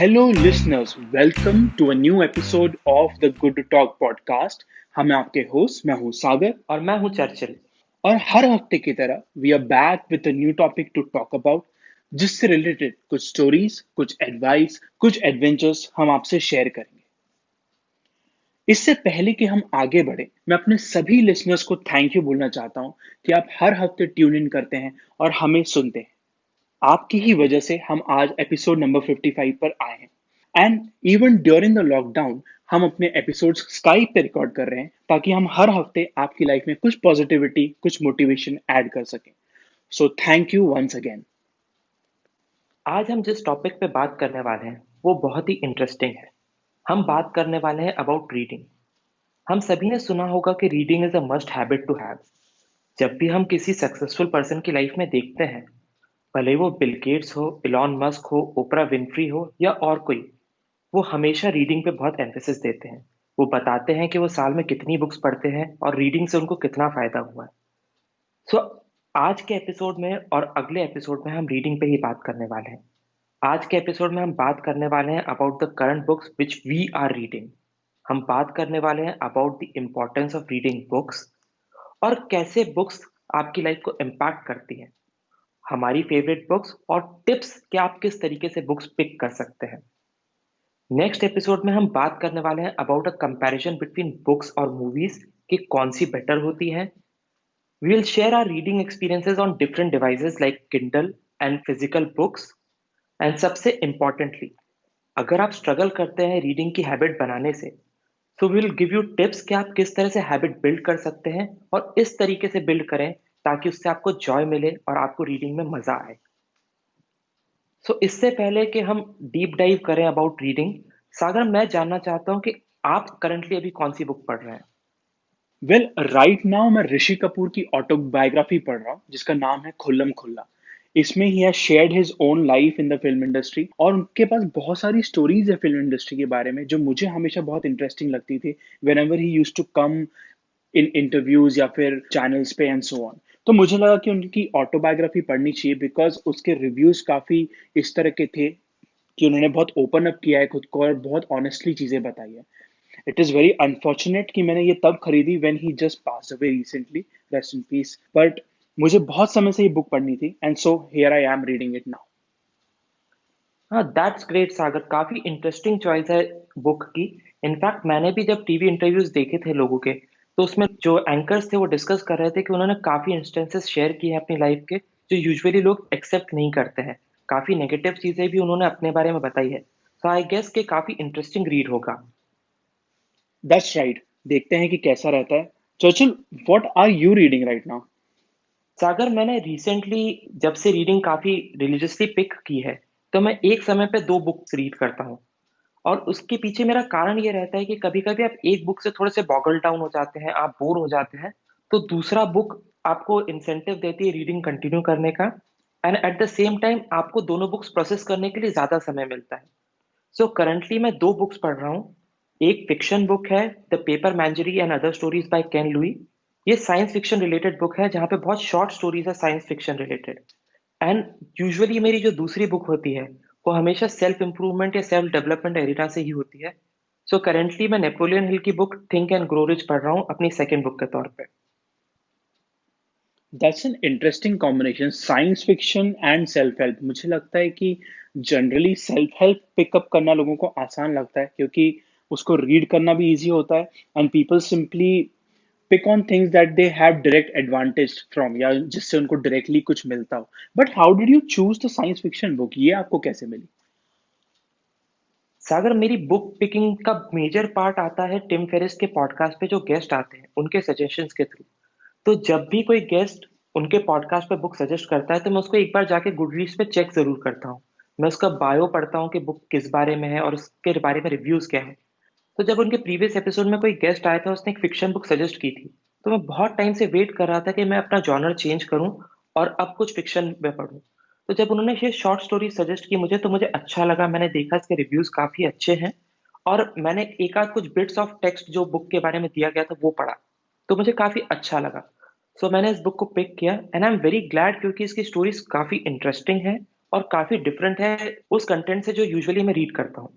Hello, listeners. Welcome to a new episode of the Good to Talk podcast. हम आपके host मैं हूं सागर और मैं हूं चर्चिल। और हर हफ्ते की तरह we are back with a new topic to talk about जिससे रिलेटेड कुछ स्टोरीज, कुछ एडवाइस, कुछ एडवेंचर्स हम आपसे शेयर करेंगे। इससे पहले कि हम आगे बढ़े, मैं अपने सभी लिसनर्स को थैंक यू बोलना चाहता हूं कि आप हर हफ्ते ट्यून इन करते हैं और हमें सुनते हैं। आपकी ही वजह से हम आज एपिसोड नंबर 55 पर आए हैं। And even during the lockdown हम अपने एपिसोड्स स्काइप पे रिकॉर्ड कर रहे हैं ताकि हम हर हफ्ते आपकी लाइफ में कुछ पॉजिटिविटी, कुछ मोटिवेशन ऐड कर सकें। So thank you once again. आज हम जिस टॉपिक पे बात करने वाले हैं वो बहुत ही इंटरेस्टिंग है। हम बात करने वाले हैं अबाउट रीडिंग। हम सभी ने सुना होगा कि reading is a must habit to have. जब भी हम किसी सक्सेसफुल पर्सन की लाइफ में देखते हैं, भले वो बिल गेट्स हो, इलॉन मस्क हो, ओपरा विनफ्री हो या और कोई, वो हमेशा रीडिंग पे बहुत एम्फेसिस देते हैं। वो बताते हैं कि वो साल में कितनी बुक्स पढ़ते हैं और रीडिंग से उनको कितना फायदा हुआ है। सो आज के एपिसोड में और अगले एपिसोड में हम रीडिंग पे ही बात करने वाले हैं। आज के एपिसोड में हम बात करने वाले हैं about the current books which we are reading. हम बात करने वाले हैं about the importance of reading books और कैसे बुक्स आपकी लाइफ को इम्पैक्ट करती हैं, हमारी फेवरेट बुक्स और टिप्स कि आप किस तरीके से बुक्स पिक कर सकते हैं। नेक्स्ट एपिसोड में हम बात करने वाले हैं about a comparison between books और मूवीज कि कौन सी बेटर होती है। We will share our reading experiences on different devices like Kindle and physical books. And सबसे इम्पोर्टेंटली, अगर आप स्ट्रगल करते हैं रीडिंग की हैबिट बनाने से, तो विल गिव यू टिप्स कि आप किस तरह से हैबिट बिल्ड कर सकते हैं और इस तरीके से बिल्ड करें ताकि उससे आपको जॉय मिले और आपको रीडिंग में मजा आए। सो इससे पहले कि हम डीप डाइव करें अबाउट रीडिंग, सागर, मैं जानना चाहता हूँ कि आप करंटली अभी कौन सी बुक पढ़ रहे हैं। वेल, राइट नाउ मैं ऋषि कपूर की ऑटोबायोग्राफी पढ़ रहा हूँ जिसका नाम है खुल्लम खुल्ला। इसमें he has shared his own life in the film industry और उनके पास बहुत सारी स्टोरीज है फिल्म इंडस्ट्री के बारे में जो मुझे हमेशा बहुत इंटरेस्टिंग लगती थी whenever he used to come in interviews या फिर चैनल्स पे एंड सो ऑन। तो मुझे लगा कि उनकी ऑटोबायोग्राफी पढ़नी चाहिए बिकॉज उसके रिव्यूज काफी इस तरह के थे कि उन्होंने बहुत ओपन अप किया है खुद को और बहुत ऑनेस्टली चीजें बताई है। इट इज वेरी अनफॉर्चुनेट कि मैंने ये तब खरीदी when he just passed away recently, rest in peace, but मुझे बहुत समय से ये बुक पढ़नी थी and so here I am reading it now. हाँ, दैट्स ग्रेट सागर, काफी इंटरेस्टिंग चॉइस है बुक की। इनफैक्ट मैंने भी जब टीवी इंटरव्यूज देखे थे लोगों के, तो उसमें जो एंकर्स थे वो डिस्कस कर रहे थे कि उन्होंने काफी इंस्टेंसेस शेयर किए हैं अपनी लाइफ के जो यूजुअली लोग एक्सेप्ट नहीं करते हैं। काफी नेगेटिव चीजें भी उन्होंने अपने बारे में बताई है। सो आई गेस कि काफी इंटरेस्टिंग रीड होगा। दैट्स राइट, देखते हैं कि कैसा रहता है। Churchill, what are you reading right now? Sagar, मैंने रिसेंटली जब से रीडिंग काफी रिलीजियसली पिक की है, तो मैं एक समय पे दो बुक्स रीड करता हूँ। और उसके पीछे मेरा कारण ये रहता है कि कभी-कभी आप एक बुक से थोड़े से बॉगल डाउन हो जाते हैं, आप बोर हो जाते हैं, तो दूसरा बुक आपको इंसेंटिव देती है रीडिंग कंटिन्यू करने का। And at the same time आपको दोनों बुक्स प्रोसेस करने के लिए ज़्यादा समय मिलता है। सो करंटली मैं 2 बुक्स पढ़ रहा हूँ। एक फिक्शन बुक है, the paper menagerie and other stories by Ken Liu. ये साइंस फिक्शन रिलेटेड बुक है जहाँ पे बहुत शॉर्ट स्टोरीज है science fiction related. And usually मेरी जो दूसरी बुक होती है वो हमेशा सेल्फ इम्प्रूवमेंट या सेल्फ डेवलपमेंट एरिया से ही होती है। सो करेंटली मैं नेपोलियन हिल की book think and grow rich पढ़ रहा हूँ अपनी सेकंड बुक के तौर पे। That's an interesting combination, science fiction and self help. मुझे लगता है कि जनरली सेल्फ हेल्प पिकअप करना लोगों को आसान लगता है क्योंकि उसको रीड करना भी इजी होता है and people simply pick on things that they have direct advantage from या जिससे उनको डायरेक्टली कुछ मिलता हो। But how did you choose the science fiction book? ये आपको कैसे मिली? सागर, मेरी बुक पिकिंग का मेजर पार्ट आता है टिम फेरिस के पॉडकास्ट पे जो गेस्ट आते हैं उनके सजेशंस के थ्रू। तो जब भी कोई गेस्ट उनके पॉडकास्ट पे बुक सजेस्ट करता है तो मैं उसको एक बार जाके गुडरीड्स पे चेक जरूर करता हूँ। मैं उसका बायो पढ़ता हूँ कि बुक किस बारे में है और उसके बारे में रिव्यूज क्या है। तो जब उनके प्रीवियस एपिसोड में कोई गेस्ट आया था, उसने एक फिक्शन बुक सजेस्ट की थी, तो मैं बहुत टाइम से वेट कर रहा था कि मैं अपना जॉनर चेंज करूं और अब कुछ फिक्शन में पढूं। तो जब उन्होंने ये शॉर्ट स्टोरी सजेस्ट की मुझे, तो मुझे अच्छा लगा। मैंने देखा इसके रिव्यूज काफी अच्छे हैं और मैंने एक आध कुछ बिट्स ऑफ टेक्स्ट जो बुक के बारे में दिया गया था वो पढ़ा, तो मुझे काफी अच्छा लगा। सो मैंने इस बुक को पिक किया and I am very glad क्योंकि इसकी स्टोरीज काफी इंटरेस्टिंग है और काफी डिफरेंट है उस कंटेंट से जो यूजुअली मैं रीड करता हूँ।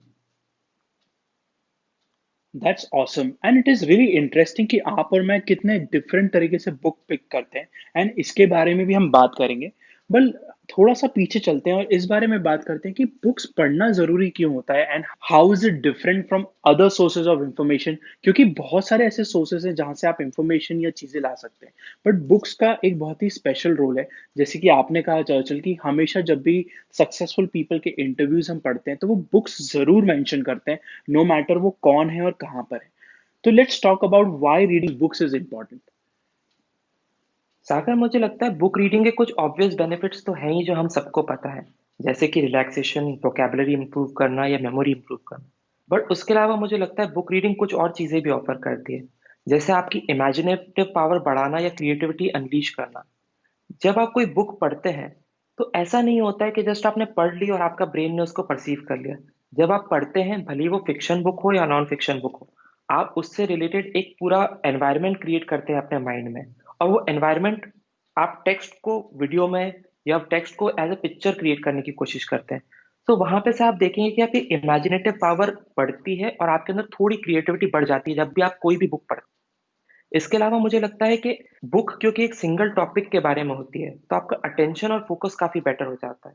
That's awesome and it is really interesting कि आप और मैं कितने डिफरेंट तरीके से बुक पिक करते हैं एंड इसके बारे में भी हम बात करेंगे। बल थोड़ा सा पीछे चलते हैं और इस बारे में बात करते हैं कि बुक्स पढ़ना जरूरी क्यों होता है and how is it different from other sources of information, क्योंकि बहुत सारे ऐसे सोर्सेज हैं जहां से आप इंफॉर्मेशन या चीजें ला सकते हैं, बट बुक्स का एक बहुत ही स्पेशल रोल है। जैसे कि आपने कहा चर्चिल कि हमेशा जब भी सक्सेसफुल पीपल के इंटरव्यूज हम पढ़ते हैं तो वो बुक्स जरूर मेंशन करते हैं, नो मैटर वो कौन है और कहाँ पर है। तो let's talk about why reading books is important. Sagar, मुझे लगता है बुक रीडिंग के कुछ ऑब्वियस बेनिफिट्स तो हैं ही जो हम सबको पता है, जैसे कि रिलैक्सेशन, वोकेबलरी इंप्रूव करना या मेमोरी इंप्रूव करना। बट उसके अलावा मुझे लगता है बुक रीडिंग कुछ और चीजें भी ऑफर करती है, जैसे आपकी इमेजिनेटिव पावर बढ़ाना या क्रिएटिविटी अनलीश करना। जब आप कोई बुक पढ़ते हैं तो ऐसा नहीं होता है कि जस्ट आपने पढ़ ली और आपका ब्रेन ने उसको परसीव कर लिया। जब आप पढ़ते हैं, भले ही वो फिक्शन बुक हो या नॉन फिक्शन बुक हो, आप उससे रिलेटेड एक पूरा एनवायरनमेंट क्रिएट करते हैं अपने माइंड में। और वो एनवायरनमेंट आप टेक्स्ट को वीडियो में या टेक्स्ट को एज अ पिक्चर क्रिएट करने की कोशिश करते हैं। तो वहां पे से आप देखेंगे कि आपकी इमेजिनेटिव पावर बढ़ती है और आपके अंदर थोड़ी क्रिएटिविटी बढ़ जाती है जब भी आप कोई भी बुक पढ़ते हैं। इसके अलावा मुझे लगता है कि बुक क्योंकि एक सिंगल टॉपिक के बारे में होती है, तो आपका अटेंशन और फोकस काफ़ी बेटर हो जाता है।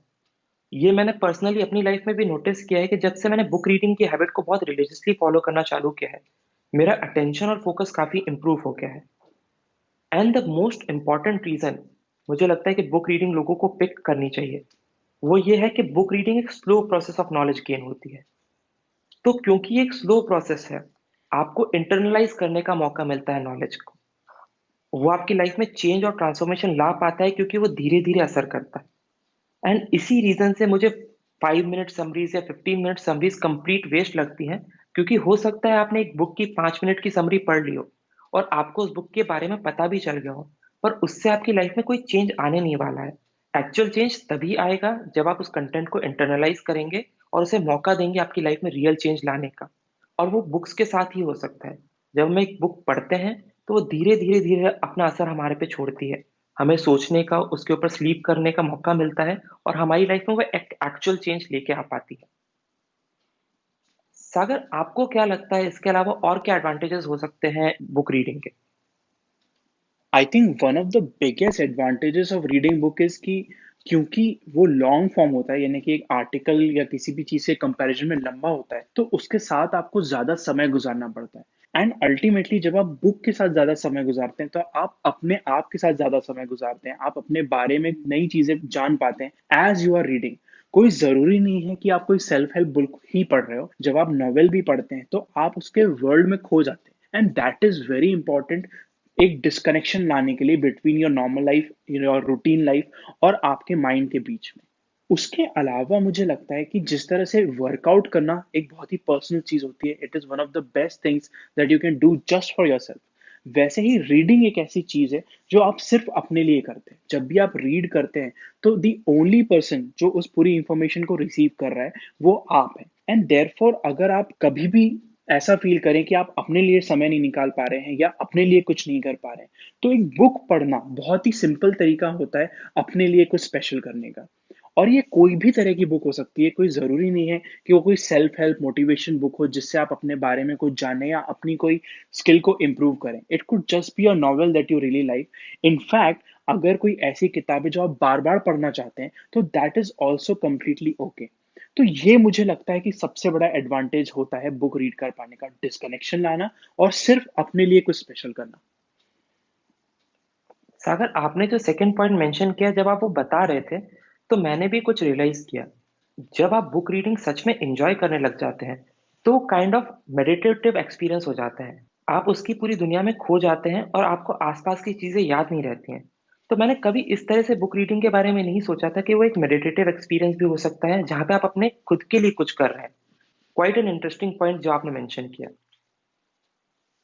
ये मैंने पर्सनली अपनी लाइफ में भी नोटिस किया है कि जब से मैंने बुक रीडिंग की हैबिट को बहुत रिलीजियसली फॉलो करना चालू किया है, मेरा अटेंशन और फोकस काफ़ी इम्प्रूव हो गया है। And the most important reason मुझे लगता है कि बुक रीडिंग लोगों को पिक करनी चाहिए, वो ये है कि बुक रीडिंग एक slow process of knowledge gain होती है। तो क्योंकि ये एक स्लो प्रोसेस है, आपको इंटरनलाइज़ करने का मौका मिलता है नॉलेज को। वो आपकी लाइफ में चेंज और ट्रांसफॉर्मेशन ला पाता है क्योंकि वो धीरे-धीरे असर करता है। एंड इसी रीज़न से मुझे 5 मिनट समरीज़ या 15 मिनट समरीज़ कंप्लीट वेस्ट लगती हैं, क्योंकि हो सकता है आपने एक बुक की 5 मिनट की समरी पढ़ ली हो और आपको उस बुक के बारे में पता भी चल गया हो, पर उससे आपकी लाइफ में कोई चेंज आने नहीं वाला है। एक्चुअल चेंज तभी आएगा जब आप उस कंटेंट को इंटरनलाइज़ करेंगे और उसे मौका देंगे आपकी लाइफ में रियल चेंज लाने का। और वो बुक्स के साथ ही हो सकता है। जब हम एक बुक पढ़ते हैं, तो वो धीरे-धीरे अपना असर हमारे पे छोड़ती है। हमें सोचने का, उसके ऊपर स्लीप करने का मौका मिलता है और हमारी लाइफ में वो एक एक्चुअल चेंज लेके आ पाती है। सागर, आपको क्या लगता है इसके अलावा और क्या एडवांटेजेस हो सकते हैं बुक रीडिंग के? I think one of the biggest advantages of reading book is कि क्योंकि वो लॉन्ग फॉर्म होता है, यानी कि एक आर्टिकल या किसी भी चीज से कंपैरिजन में लंबा होता है, तो उसके साथ आपको ज्यादा समय गुजारना पड़ता है एंड अल्टीमेटली जब आप बुक के साथ ज्यादा समय गुजारते हैं तो आप अपने आप के साथ ज्यादा समय गुजारते हैं, आप अपने बारे में नई चीजें जान पाते हैं एज यू आर रीडिंग। कोई जरूरी नहीं है कि आप कोई सेल्फ हेल्प बुक ही पढ़ रहे हो, जब आप नॉवेल भी पढ़ते हैं तो आप उसके वर्ल्ड में खो जाते हैं and that is very important, एक डिस्कनेक्शन लाने के लिए between your normal life, your routine life और आपके माइंड के बीच में। उसके अलावा मुझे लगता है कि जिस तरह से वर्कआउट करना एक बहुत ही पर्सनल चीज होती है, it is one of the best things that you can do just for yourself. वैसे ही रीडिंग एक ऐसी चीज है जो आप सिर्फ अपने लिए करते हैं। जब भी आप रीड करते हैं तो दी ओनली पर्सन जो उस पूरी इंफॉर्मेशन को रिसीव कर रहा है वो आप हैं एंड देयरफॉर अगर आप कभी भी ऐसा फील करें कि आप अपने लिए समय नहीं निकाल पा रहे हैं या अपने लिए कुछ नहीं कर पा रहे हैं, तो एक बुक पढ़ना बहुत ही सिंपल तरीका होता है अपने लिए कुछ स्पेशल करने का। और ये कोई भी तरह की बुक हो सकती है, कोई ज़रूरी नहीं है कि वो कोई सेल्फ हेल्प मोटिवेशन बुक हो जिससे आप अपने बारे में कुछ जानें या अपनी कोई स्किल को इम्प्रूव करें। It could just be a novel that you really like. In fact अगर कोई ऐसी किताब है जो आप बार बार पढ़ना चाहते हैं तो that is also completely okay. तो ये मुझे लगता है कि सबसे बड़ा एडवांटेज होता है बुक रीड कर पाने का, डिस्कनेक्शन लाना और सिर्फ अपने लिए कुछ स्पेशल करना। सागर, आपने जो सेकंड पॉइंट मेंशन किया जब आप वो बता रहे थे, तो मैंने भी कुछ रियलाइज़ किया। जब आप बुक रीडिंग सच में एन्जॉय करने लग जाते हैं, तो काइंड ऑफ मेडिटेटिव एक्सपीरियंस हो जाता है। आप उसकी पूरी दुनिया में खो जाते हैं और आपको आस-पास की चीज़ें याद नहीं रहती हैं। तो मैंने कभी इस तरह से बुक रीडिंग के बारे में नहीं सोचा था कि वो एक मेडिटेटिव एक्सपीरियंस भी हो सकता है, जहाँ पे आप अपने खुद के लिए कुछ कर रहे हैं। क्वाइट एन इंटरेस्टिंग पॉइंट जो आपने मेंशन किया।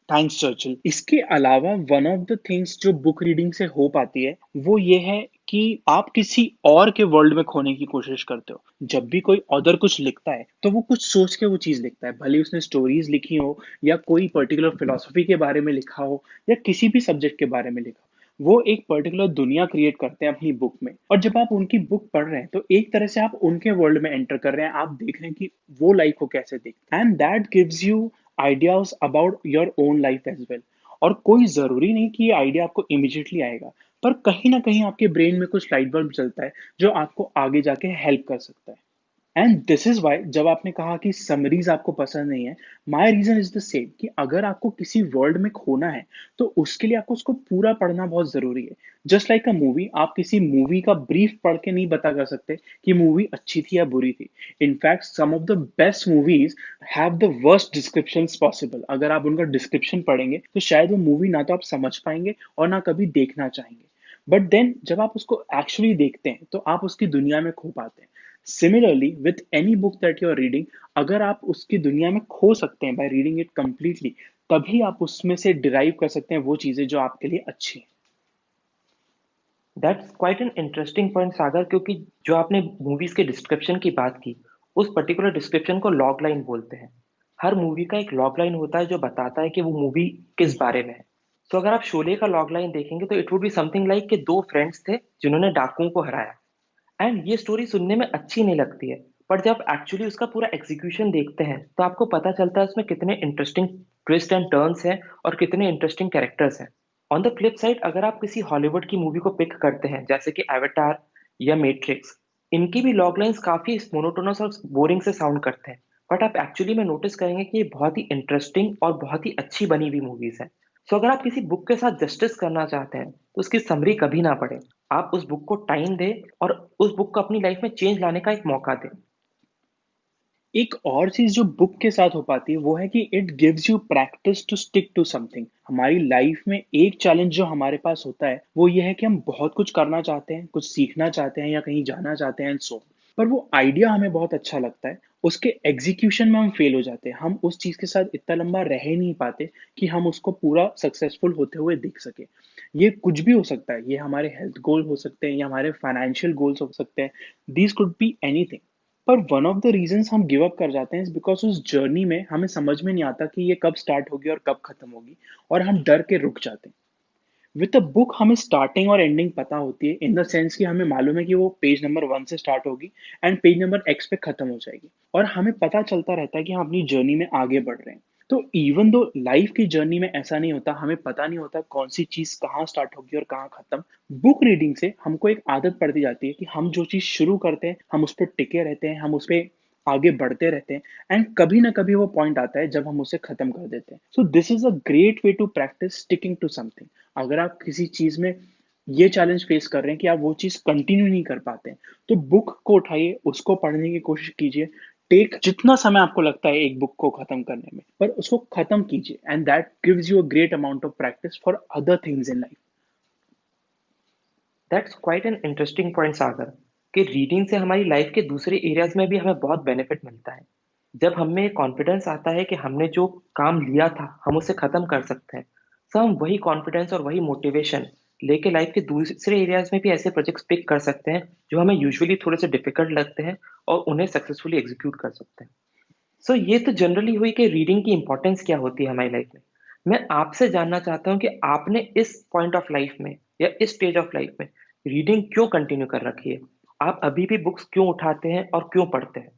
Thanks Churchill. इसके अलावा वन ऑफ द थिंग्स जो बुक रीडिंग से हो पाती है वो ये है कि आप किसी और के वर्ल्ड में खोने की कोशिश करते हो। जब भी कोई ऑथर कुछ लिखता है तो वो कुछ सोच के वो चीज लिखता है, भले उसने स्टोरीज लिखी हो या कोई पर्टिकुलर फिलोसफी के बारे में लिखा हो या किसी भी सब्जेक्ट के बारे में लिखा हो, वो एक पर्टिकुलर दुनिया क्रिएट करते हैं अपनी बुक में, और जब आप उनकी बुक पढ़ रहे हैं तो एक तरह से आप उनके वर्ल्ड में एंटर कर रहे हैं, आप देख रहे हैं कि वो लाइफ को कैसे देखते हैं, and that gives you ideas about your own life as well. और कोई जरूरी नहीं कि ये आइडिया आपको इमिजिएटली आएगा, पर कहीं ना कहीं आपके ब्रेन में कुछ लाइट बल्ब चलता है जो आपको आगे जाके हेल्प कर सकता है। एंड दिस इज वाई जब आपने कहा कि समरीज आपको पसंद नहीं है, my reason is the same, कि अगर आपको किसी वर्ल्ड में खोना है तो उसके लिए आपको उसको पूरा पढ़ना बहुत जरूरी है। जस्ट लाइक अ मूवी, आप किसी मूवी का ब्रीफ पढ़ के नहीं बता कर सकते कि मूवी अच्छी थी या बुरी थी। In fact some of the best movies have the worst description possible. अगर आप उनका डिस्क्रिप्शन पढ़ेंगे तो शायद वो मूवी ना तो आप समझ पाएंगे और ना कभी देखना चाहेंगे। बट देन जब आप उसको एक्चुअली देखते हैं तो आप उसकी दुनिया में खो पाते हैं। Similarly with any book that you are reading, अगर आप उसकी दुनिया में खो सकते हैं बाय रीडिंग इट कंप्लीटली, तभी आप उसमें से डिराइव कर सकते हैं वो चीजें जो आपके लिए अच्छी हैं। That's quite an interesting point Sagar, क्योंकि जो आपने मूवीज के डिस्क्रिप्शन की बात की, उस पर्टिकुलर डिस्क्रिप्शन को लॉग लाइन बोलते हैं। हर मूवी का एक लॉग लाइन होता है जो बताता है कि वो मूवी किस बारे में है। तो अगर आप शोले का लॉग लाइन देखेंगे तो it would be something like कि दो फ्रेंड्स थे जिन्होंने डाकुओं को हराया। एंड ये स्टोरी सुनने में अच्छी नहीं लगती है, पर जब एक्चुअली उसका पूरा एग्जीक्यूशन देखते हैं तो आपको पता चलता है उसमें कितने इंटरेस्टिंग ट्विस्ट एंड टर्न्स हैं और कितने इंटरेस्टिंग कैरेक्टर्स हैं। ऑन द फ्लिप साइड, अगर आप किसी हॉलीवुड की मूवी को पिक करते हैं जैसे कि एवेटार या मैट्रिक्स, इनकी भी लॉग लाइंस काफी मोनोटोनस और बोरिंग से साउंड करते हैं। बट आप एक्चुअली में नोटिस करेंगे कि ये बहुत ही इंटरेस्टिंग और बहुत ही अच्छी बनी हुई मूवीज है। सो अगर आप किसी बुक के साथ जस्टिस करना चाहते हैं तो उसकी समरी कभी ना पढ़ें। आप उस बुक को टाइम दें और उस बुक को अपनी लाइफ में चेंज लाने का एक मौका दें। एक और चीज जो बुक के साथ हो पाती है वो है कि it gives you practice to stick to something. हमारी लाइफ में एक चैलेंज जो हमारे पास होता है वो ये है कि हम बहुत कुछ करना चाहते हैं, कुछ सीखना चाहते हैं या कहीं जाना चाहते हैं, सो पर वो आइडिया हमें बहुत अच्छा लगता है, उसके एग्जीक्यूशन में हम फेल हो जाते हैं, हम उस चीज के साथ इतना लंबा रह ही नहीं पाते कि हम उसको पूरा सक्सेसफुल होते हुए देख सके। ये कुछ भी हो सकता है, ये हमारे हेल्थ गोल हो सकते हैं या हमारे फाइनेंशियल गोल्स हो सकते हैं, दीज कुड बी एनीथिंग। पर वन ऑफ द रीजंस हम गिव अप कर जाते हैं इज बिकॉज उस जर्नी में हमें समझ में नहीं आता कि ये कब स्टार्ट होगी और कब खत्म होगी, और हम डर के रुक जाते हैं। विद अ बुक हमें स्टार्टिंग और एंडिंग पता होती है, इन द सेंस कि हमें मालूम है कि वो पेज नंबर 1 से स्टार्ट होगी एंड पेज नंबर एक्स पे खत्म हो जाएगी, और हमें पता चलता रहता है कि हम अपनी जर्नी में आगे बढ़ रहे हैं। तो इवन दो लाइफ की जर्नी में ऐसा नहीं होता, हमें पता नहीं होता कौन सी चीज कहाँ स्टार्ट होगी और कहाँ खत्म। बुक रीडिंग से हमको एक आदत पड़ती जाती है कि हम जो चीज शुरू करते हैं हम उस पर टिके रहते हैं, हम उस पर आगे बढ़ते रहते हैं, एंड कभी ना कभी वो पॉइंट आता है जब हम उसे खत्म कर देते हैं। So this is a great way to practice sticking to something. अगर आप किसी चीज में ये चैलेंज फेस कर रहे हैं कि आप वो चीज कंटिन्यू नहीं कर पाते हैं, तो बुक को उठाइए, उसको पढ़ने की कोशिश कीजिए। टेक जितना समय आपको लगता है एक बुक को खत्म करने में, पर उसको खत्म कीजिए, and that gives you a great amount of practice for other things in life. That's quite an interesting point Sagar, कि रीडिंग से हमारी लाइफ के दूसरे एरियाज में भी हमें बहुत बेनिफिट मिलता है। जब हमें कॉन्फिडेंस आता है कि हमने जो काम लिया था हम उसे खत्म कर सकते हैं, तो हम वही कॉन्फिडेंस और वही मोटिवेशन लेके लाइफ के दूसरे एरियाज में भी ऐसे प्रोजेक्ट्स पिक कर सकते हैं जो हमें यूजुअली थोड़े से डिफिकल्ट लगते हैं, और उन्हें सक्सेसफुली एग्जीक्यूट कर सकते हैं। सो ये तो जनरली हुई कि रीडिंग की इंपॉर्टेंस क्या होती है हमारी लाइफ में। मैं आपसे जानना चाहता हूँ कि आपने इस पॉइंट ऑफ लाइफ में या इस स्टेज ऑफ लाइफ में रीडिंग क्यों कंटिन्यू कर रखी है। आप अभी भी बुक्स क्यों उठाते हैं और क्यों पढ़ते हैं।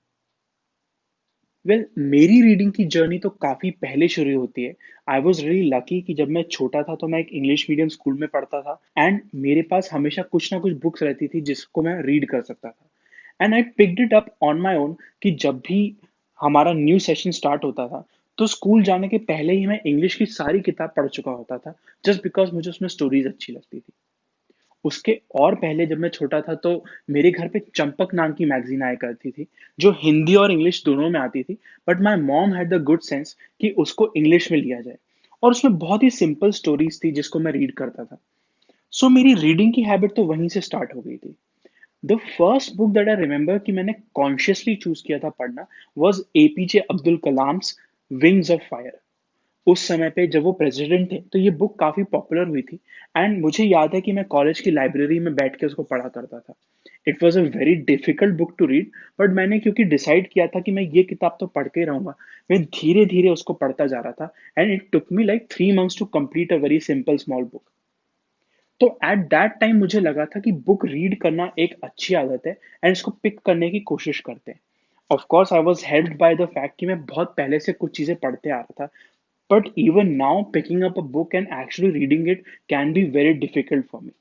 वेल मेरी रीडिंग की जर्नी तो काफ़ी पहले शुरू होती है। आई वॉज रियली लकी कि जब मैं छोटा था तो मैं एक इंग्लिश मीडियम स्कूल में पढ़ता था, एंड मेरे पास हमेशा कुछ ना कुछ बुक्स रहती थी जिसको मैं रीड कर सकता था, and I picked it up on my own. कि जब भी हमारा न्यू सेशन स्टार्ट होता था तो स्कूल जाने के पहले ही मैं इंग्लिश की सारी किताब पढ़ चुका होता था, जस्ट बिकॉज मुझे उसमें स्टोरीज अच्छी लगती थी। उसके और पहले जब मैं छोटा था तो मेरे घर पे चंपक नाम की मैगजीन आया करती थी, जो हिंदी और इंग्लिश दोनों में आती थी। But my mom had the good sense कि उसको इंग्लिश में लिया जाए, और उसमें बहुत ही सिंपल स्टोरीज थी जिसको मैं रीड करता था। सो मेरी रीडिंग की हैबिट तो वहीं से स्टार्ट हो गई थी। The first book that I remember कि मैंने कॉन्शियसली चूज किया था पढ़ना was APJ Abdul Kalam's wings of fire. उस समय पे जब वो प्रेसिडेंट थे तो ये बुक काफ़ी पॉपुलर हुई थी, एंड मुझे याद है कि मैं कॉलेज की लाइब्रेरी में बैठ के उसको पढ़ा करता था। It was a very difficult book to read, but मैंने क्योंकि डिसाइड किया था कि मैं ये किताब तो पढ़ के ही रहूंगा, मैं धीरे धीरे उसको पढ़ता जा रहा था, and it took me like 3 months to complete a very simple small book. तो एट दैट टाइम मुझे लगा था कि बुक रीड करना एक अच्छी आदत है एंड इसको पिक करने की कोशिश करते हैं। Of course I was helped by the fact कि मैं बहुत पहले से कुछ चीज़ें पढ़ते आ रहा था, but even now picking up a book and actually reading it can be very difficult for me.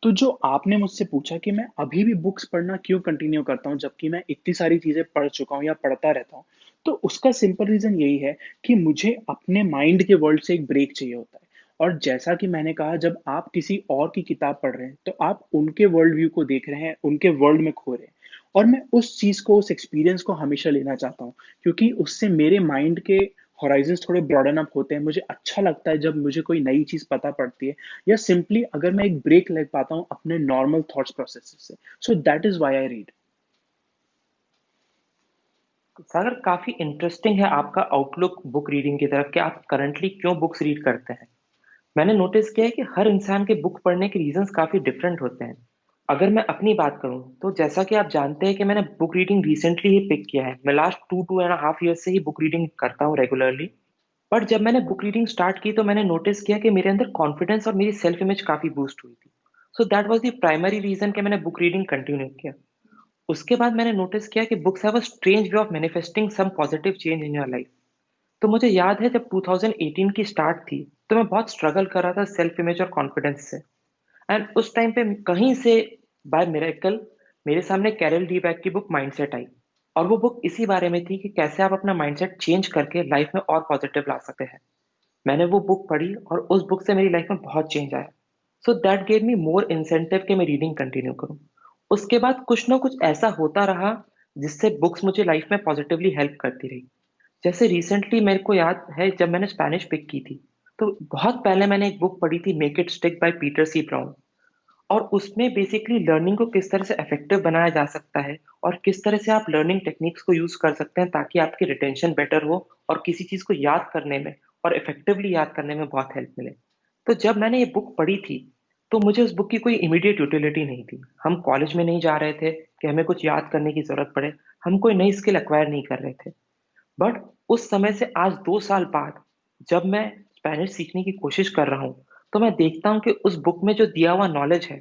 तो जो आपने मुझसे पूछा कि मैं अभी भी बुक्स पढ़ना क्यों कंटिन्यू करता हूँ जबकि मैं इतनी सारी चीज़ें पढ़ चुका हूँ या पढ़ता रहता हूँ, तो उसका सिंपल रीज़न यही है कि मुझे अपने माइंड के वर्ल्ड से एक ब्रेक चाहिए होता है। और जैसा कि मैंने कहा, जब आप किसी और की किताब पढ़ रहे हैं तो आप उनके वर्ल्ड व्यू को देख रहे हैं, उनके वर्ल्ड में खो रहे हैं। और मैं उस चीज़ को, उस एक्सपीरियंस को हमेशा लेना चाहता हूँ, क्योंकि उससे मेरे माइंड के हॉराइजंस थोड़े ब्रॉडन अप होते हैं। मुझे अच्छा लगता है जब मुझे कोई नई चीज़ पता पड़ती है, या सिंपली अगर मैं एक ब्रेक ले पाता हूँ अपने नॉर्मल थॉट्स प्रोसेस से। So that is why I read. Sagar, काफी इंटरेस्टिंग है आपका आउटलुक बुक रीडिंग की तरफ कि आप करंटली क्यों बुक्स रीड करते हैं। मैंने नोटिस किया है कि हर इंसान के बुक पढ़ने के रीजंस काफी डिफरेंट होते हैं। अगर मैं अपनी बात करूं तो जैसा कि आप जानते हैं कि मैंने बुक रीडिंग रिसेंटली ही पिक किया है। मैं लास्ट 2.5 ईयर से ही बुक रीडिंग करता हूँ रेगुलरली। बट जब मैंने बुक रीडिंग स्टार्ट की तो मैंने नोटिस किया कि मेरे अंदर कॉन्फिडेंस और मेरी सेल्फ इमेज काफी बूस्ट हुई थी। So that was the primary reason कि मैंने बुक रीडिंग कंटिन्यू किया। उसके बाद मैंने नोटिस किया कि books have a strange way of manifesting some positive change in your life. तो मुझे याद है जब 2018 की स्टार्ट थी तो मैं बहुत स्ट्रगल कर रहा था सेल्फ इमेज और कॉन्फिडेंस से। एंड उस टाइम पे कहीं से बाय मिरेकल मेरे सामने कैरल डीबैक की बुक माइंडसेट आई। और वो बुक इसी बारे में थी कि कैसे आप अपना माइंडसेट चेंज करके लाइफ में और पॉजिटिव ला सकते हैं। मैंने वो बुक पढ़ी और उस बुक से मेरी लाइफ में बहुत चेंज आया। So that gave me more incentive कि मैं रीडिंग कंटिन्यू करूं। उसके बाद कुछ ना कुछ ऐसा होता रहा जिससे बुक्स मुझे लाइफ में पॉजिटिवली हेल्प करती रही। जैसे रिसेंटली मेरे को याद है जब मैंने स्पेनिश पिक की थी, तो बहुत पहले मैंने एक बुक पढ़ी थी Make It Stick by Peter C Brown. और उसमें बेसिकली लर्निंग को किस तरह से इफेक्टिव बनाया जा सकता है और किस तरह से आप लर्निंग टेक्निक्स को यूज कर सकते हैं ताकि आपकी रिटेंशन बेटर हो और किसी चीज को याद करने में और इफेक्टिवली याद करने में बहुत हेल्प मिले। तो जब मैंने ये बुक पढ़ी थी तो मुझे उस बुक की कोई इमीडिएट यूटिलिटी नहीं थी। हम कॉलेज में नहीं जा रहे थे कि हमें कुछ याद करने की जरूरत पड़े। हम कोई नई स्किल एक्वायर नहीं कर रहे थे। बट उस समय से आज 2 साल बाद जब मैं स्पेनिश सीखने की कोशिश कर रहा हूँ तो मैं देखता हूँ कि उस बुक में जो दिया हुआ नॉलेज है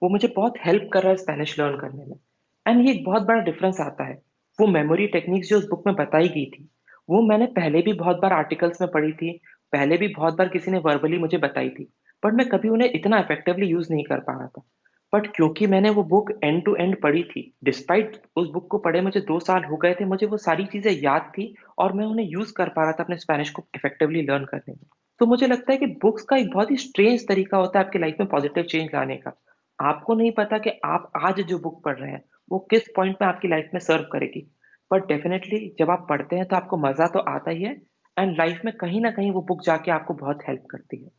वो मुझे बहुत हेल्प कर रहा है स्पेनिश लर्न करने में। एंड ये एक बहुत बड़ा डिफरेंस आता है। वो मेमोरी टेक्निक्स जो उस बुक में बताई गई थी वो मैंने पहले भी बहुत बार आर्टिकल्स में पढ़ी थी। पहले भी बहुत बार किसी ने वर्बली मुझे बताई थी। बट मैं कभी उन्हें इतना इफेक्टिवली यूज नहीं कर पा रहा था। बट क्योंकि मैंने वो बुक एंड टू एंड पढ़ी थी, डिस्पाइट उस बुक को पढ़े मुझे 2 साल हो गए थे, मुझे वो सारी चीजें याद थी और मैं उन्हें यूज कर पा रहा था अपने स्पेनिश को इफेक्टिवली लर्न करने में। तो मुझे लगता है कि बुक्स का एक बहुत ही स्ट्रेंज तरीका होता है आपकी लाइफ में पॉजिटिव चेंज लाने का। आपको नहीं पता कि आप आज जो बुक पढ़ रहे हैं वो किस पॉइंट में आपकी लाइफ में सर्व करेगी। बट डेफिनेटली जब आप पढ़ते हैं तो आपको मजा तो आता ही है। एंड लाइफ में कहीं ना कहीं वो बुक जाके आपको बहुत हेल्प करती है।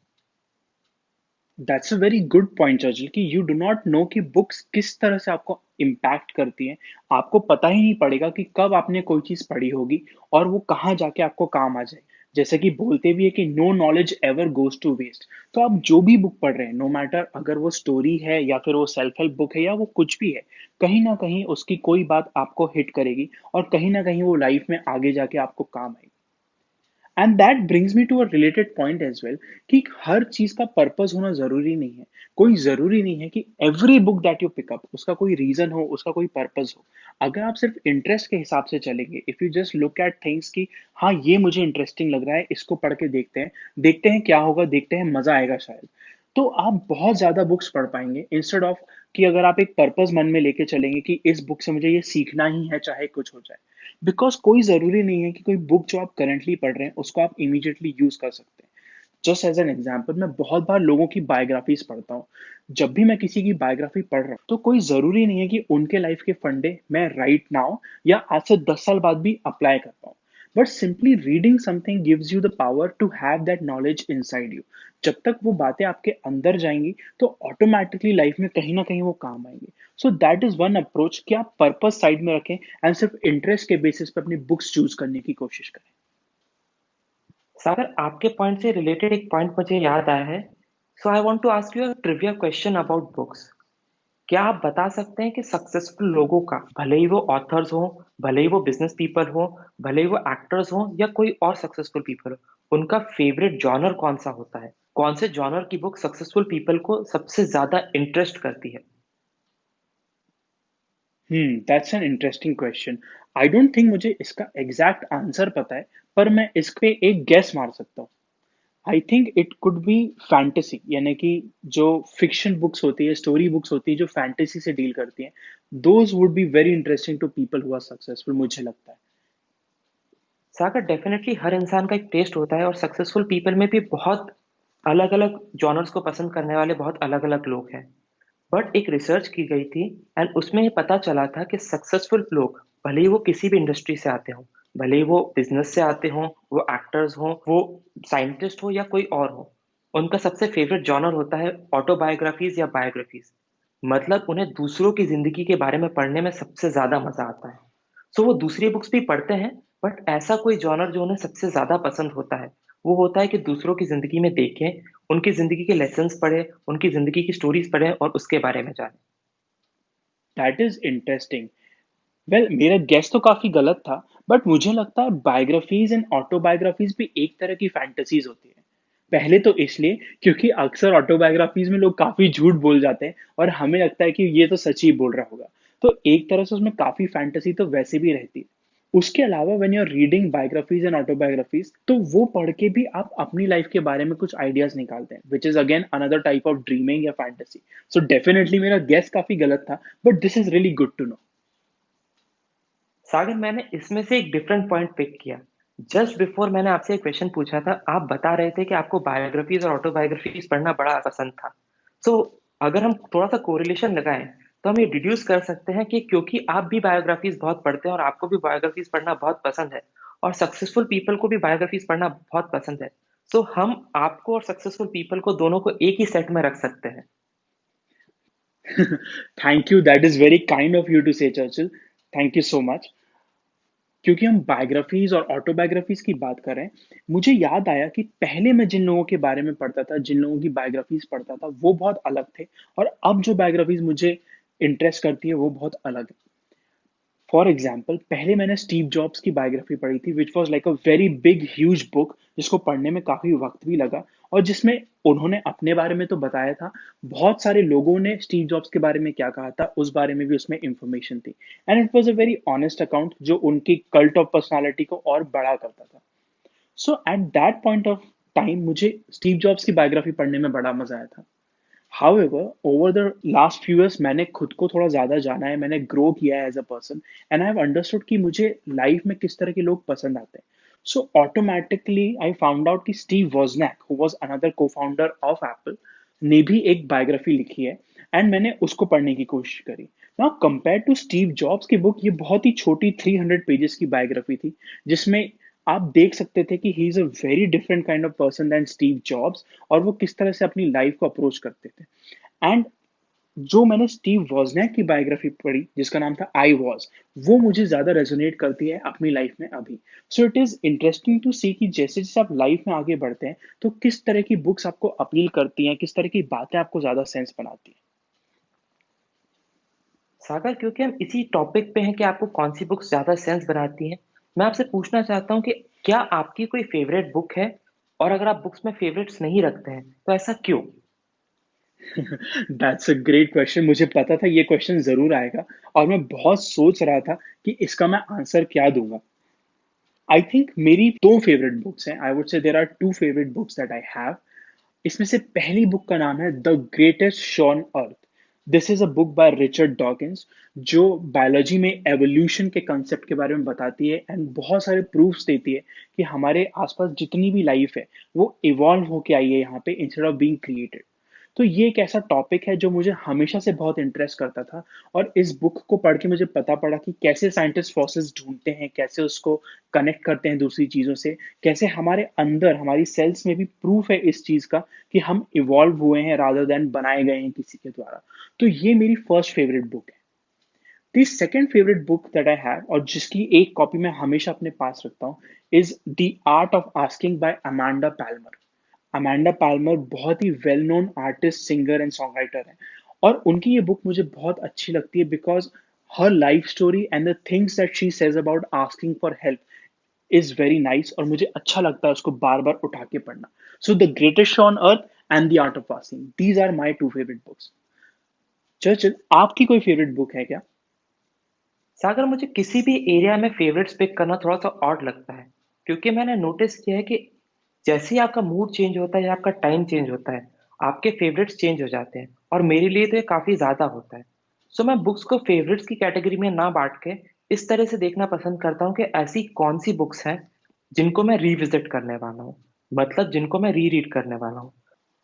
That's a very good point Churchill, कि यू डू नॉट नो कि बुक्स किस तरह से आपको इम्पैक्ट करती हैं। आपको पता ही नहीं पड़ेगा कि कब आपने कोई चीज़ पढ़ी होगी और वो कहाँ जाके आपको काम आ जाए। जैसे कि बोलते भी है कि no knowledge ever goes to waste. तो आप जो भी बुक पढ़ रहे हैं, नो मैटर अगर वो स्टोरी है या फिर वो सेल्फ हेल्प बुक है या वो कुछ भी है, कहीं ना कहीं उसकी कोई बात आपको हिट करेगी और कहीं ना कहीं वो लाइफ में आगे जाके आपको काम आएगी। And that brings me to a related point as well, कि हर चीज का पर्पस होना जरूरी नहीं है। कोई जरूरी नहीं है कि every book that you pick up उसका कोई रीजन हो, उसका कोई पर्पस हो। अगर आप सिर्फ इंटरेस्ट के हिसाब से चलेंगे, if you just look at things कि हाँ ये मुझे इंटरेस्टिंग लग रहा है, इसको पढ़ के देखते हैं क्या होगा, देखते हैं मजा आएगा शायद, तो आप बहुत ज्यादा बुक्स पढ़ पाएंगे, इंस्टेड ऑफ कि अगर आप एक पर्पस मन में लेके चलेंगे कि इस बुक से मुझे ये सीखना ही है चाहे कुछ हो जाए। बिकॉज कोई जरूरी नहीं है कि कोई बुक जो आप करंटली पढ़ रहे हैं उसको आप इमीडिएटली यूज कर सकते हैं। जस्ट एज एन एग्जाम्पल, मैं बहुत बार लोगों की बायोग्राफीज पढ़ता हूँ। जब भी मैं किसी की बायोग्राफी पढ़ रहा हूँ तो कोई जरूरी नहीं है कि उनके लाइफ के फंडे मैं राइट नाउ या आज से 10 साल बाद भी अप्लाई कर पाऊँ। But simply reading something gives you the power to have that knowledge inside you. जब तक वो बातें आपके अंदर जाएंगी तो ऑटोमेटिकली लाइफ में कहीं ना कहीं वो काम आएंगी। सो दैट इज वन अप्रोच, कि आप पर्पस साइड में रखें एंड सिर्फ इंटरेस्ट के बेसिस पे अपनी बुक्स चूज करने की कोशिश करें। सागर, आपके पॉइंट से रिलेटेड एक पॉइंट मुझे याद आया है। So I want to ask you a trivia question about books. क्या आप बता सकते हैं कि सक्सेसफुल लोगों का, भले ही वो ऑथर्स हो, भले ही वो बिजनेस पीपल हो, भले ही वो एक्टर्स हो या कोई और सक्सेसफुल पीपल हो, उनका फेवरेट जॉनर कौन सा होता है कौन से जॉनर की बुक सक्सेसफुल पीपल को सबसे ज्यादा इंटरेस्ट करती है? That's an interesting question. I don't think मुझे इसका एग्जैक्ट आंसर पता है, पर मैं इस पे एक गेस मार सकता हूँ। I think it could be fantasy, यानी कि जो फिक्शन बुक्स होती है, स्टोरी बुक्स होती है जो फैंटेसी से डील करती हैं, those would be very interesting to people who are successful, मुझे लगता है। सागर, डेफिनेटली हर इंसान का एक टेस्ट होता है और सक्सेसफुल पीपल में भी बहुत अलग अलग जॉनर्स को पसंद करने वाले बहुत अलग अलग लोग हैं। बट एक रिसर्च की गई थी एंड उसमें ये पता चला था कि सक्सेसफुल लोग, भले ही वो किसी भी इंडस्ट्री से आते हों, भले ही वो बिजनेस से आते हों, वो एक्टर्स हों, वो साइंटिस्ट हो या कोई और हो, उनका सबसे फेवरेट जॉनर होता है ऑटोबायोग्राफीज या बायोग्राफीज। मतलब उन्हें दूसरों की जिंदगी के बारे में पढ़ने में सबसे ज्यादा मजा आता है। सो वो दूसरी बुक्स भी पढ़ते हैं, बट ऐसा कोई जॉनर जो उन्हें सबसे ज्यादा पसंद होता है, वो होता है कि दूसरों की जिंदगी में देखें, उनकी जिंदगी के लेसन्स पढ़ें, उनकी जिंदगी की स्टोरीज पढ़ें और उसके बारे में जानें। That is interesting. वेल, मेरा गेस तो काफी गलत था, बट मुझे लगता है बायोग्राफीज एंड ऑटोबायोग्राफीज भी एक तरह की फैंटेसीज होती है। पहले तो इसलिए क्योंकि अक्सर ऑटोबायोग्राफीज में लोग काफी झूठ बोल जाते हैं और हमें लगता है कि ये तो सच ही बोल रहा होगा। तो एक तरह से उसमें काफी फैंटेसी तो वैसे भी रहती है। उसके अलावा when you are reading biographies and autobiographies, तो वो पढ़ के भी आप अपनी लाइफ के बारे में कुछ आइडियाज निकालते हैं, which is again another type of dreaming या फैंटेसी। सो डेफिनेटली मेरा गेस काफी गलत था, but this is really good to know. Sagar, मैंने इसमें से एक डिफरेंट पॉइंट पिक किया। जस्ट बिफोर मैंने आपसे एक क्वेश्चन पूछा था, आप बता रहे थे कि आपको बायोग्राफीज और ऑटोबायोग्राफीज पढ़ना बड़ा पसंद था। सो अगर हम थोड़ा सा कोरिलेशन लगाएं, तो हम ये डिड्यूस कर सकते हैं कि क्योंकि आप भी बायोग्राफीज बहुत पढ़ते हैं और आपको भी बायोग्राफीज पढ़ना बहुत पसंद है, और सक्सेसफुल पीपल को भी बायोग्राफीज पढ़ना बहुत पसंद है, सो हम आपको और सक्सेसफुल पीपल को दोनों को एक ही सेट में रख सकते हैं। Thank you, that is very kind of you to say Churchill. Thank you so much. क्योंकि हम बायोग्राफीज और ऑटोबायोग्राफीज की बात कर रहे हैं, मुझे याद आया कि पहले मैं जिन लोगों के बारे में पढ़ता था, जिन लोगों की बायोग्राफीज पढ़ता था, वो बहुत अलग थे। और अब जो बायोग्राफीज मुझे इंटरेस्ट करती है वो बहुत अलग है। फॉर एग्जाम्पल, पहले मैंने स्टीव जॉब्स की बायोग्राफी पढ़ी थी, which was like a very big huge book, जिसको पढ़ने में काफी वक्त भी लगा। और जिसमें उन्होंने अपने बारे में तो बताया था, बहुत सारे लोगों ने स्टीव जॉब्स के बारे में क्या कहा था उस बारे में भी उसमें इंफॉर्मेशन थी। And it was a very honest account जो उनकी कल्ट ऑफ पर्सनैलिटी को और बड़ा करता था। So at that point of time मुझे स्टीव जॉब्स की बायोग्राफी पढ़ने में बड़ा मजा आया था। However, over the last few years मैंने खुद को थोड़ा ज़्यादा जाना है, मैंने ग्रो किया है as a person, and I have understood कि मुझे लाइफ में किस तरह के लोग पसंद आते हैं। So automatically I found out कि स्टीव वॉजनैक, हु वाज अनदर को फाउंडर ऑफ एप्पल, ने भी एक बायोग्राफी लिखी है, एंड मैंने उसको पढ़ने की कोशिश करी। Now compare to Steve Jobs की बुक, ये बहुत ही छोटी 300 पेजेस की बायोग्राफी थी, जिसमें आप देख सकते थे कि he is a very different kind of person than Steve Jobs, और वो किस तरह से अपनी लाइफ को अप्रोच करते थे। एंड जो मैंने स्टीव वॉजनैक की बायोग्राफी पढ़ी जिसका नाम था आई वॉज, वो मुझे ज्यादा रेजोनेट करती है अपनी लाइफ में अभी। So it is interesting to see कि जैसे जैसे आप लाइफ में आगे बढ़ते हैं, तो किस तरह की बुक्स आपको अपील करती हैं, किस तरह की बातें आपको ज्यादा सेंस बनाती हैं। सागर, क्योंकि हम इसी टॉपिक पे हैं कि आपको कौन सी बुक्स ज्यादा सेंस बनाती हैं, मैं आपसे पूछना चाहता हूँ कि क्या आपकी कोई फेवरेट बुक है? और अगर आप बुक्स में फेवरेट्स नहीं रखते हैं, तो ऐसा क्यों? दैट्स अ ग्रेट क्वेश्चन, मुझे पता था ये क्वेश्चन जरूर आएगा, और मैं बहुत सोच रहा था कि इसका मैं आंसर क्या दूंगा। आई थिंक मेरी दो फेवरेट बुक्स हैं। I would say there are two favourite books that I have. इसमें से पहली बुक का नाम है The Greatest Show on Earth. This is a book by Richard Dawkins, जो बायोलॉजी में एवोल्यूशन के कंसेप्ट के बारे में बताती है एंड बहुत सारे प्रूफ्स देती है कि हमारे आसपास जितनी भी लाइफ है वो इवॉल्व होके आई है यहाँ पे इंस्टेड ऑफ बीइंग क्रिएटेड। तो ये एक ऐसा टॉपिक है जो मुझे हमेशा से बहुत इंटरेस्ट करता था, और इस बुक को पढ़ के मुझे पता पड़ा कि कैसे साइंटिस्ट फॉसिल्स ढूंढते हैं, कैसे उसको कनेक्ट करते हैं दूसरी चीज़ों से, कैसे हमारे अंदर हमारी सेल्स में भी प्रूफ है इस चीज़ का कि हम इवॉल्व हुए हैं रादर देन बनाए गए हैं किसी के द्वारा। तो ये मेरी फर्स्ट फेवरेट बुक है। The second favourite book that I have, और जिसकी एक कॉपी मैं हमेशा अपने पास रखता हूँ, is the art of asking by Amanda Palmer. Amanda Palmer बहुत ही well known artist, singer and songwriter है, और उनकी ये बुक मुझे बहुत अच्छी लगती है because her life story and the things that she says about asking for help is very nice और मुझे अच्छा लगता है उसको बार बार उठा के पढ़ना. So The Greatest Show on Earth and The art of Passing, these are my two favourite books. Churchill, आपकी कोई फेवरेट बुक है क्या? सागर, मुझे किसी भी एरिया में फेवरेट्स पिक करना थोड़ा सा ऑड लगता है, क्योंकि मैंने नोटिस किया है कि जैसे ही आपका मूड चेंज होता है या आपका टाइम चेंज होता है, आपके फेवरेट्स चेंज हो जाते हैं, और मेरे लिए तो ये काफी ज्यादा होता है. सो मैं बुक्स को फेवरेट्स की कैटेगरी में ना बांट के इस तरह से देखना पसंद करता हूँ कि ऐसी कौन सी बुक्स हैं जिनको मैं रिविजिट करने वाला हूँ, मतलब जिनको मैं री रीड करने वाला हूँ.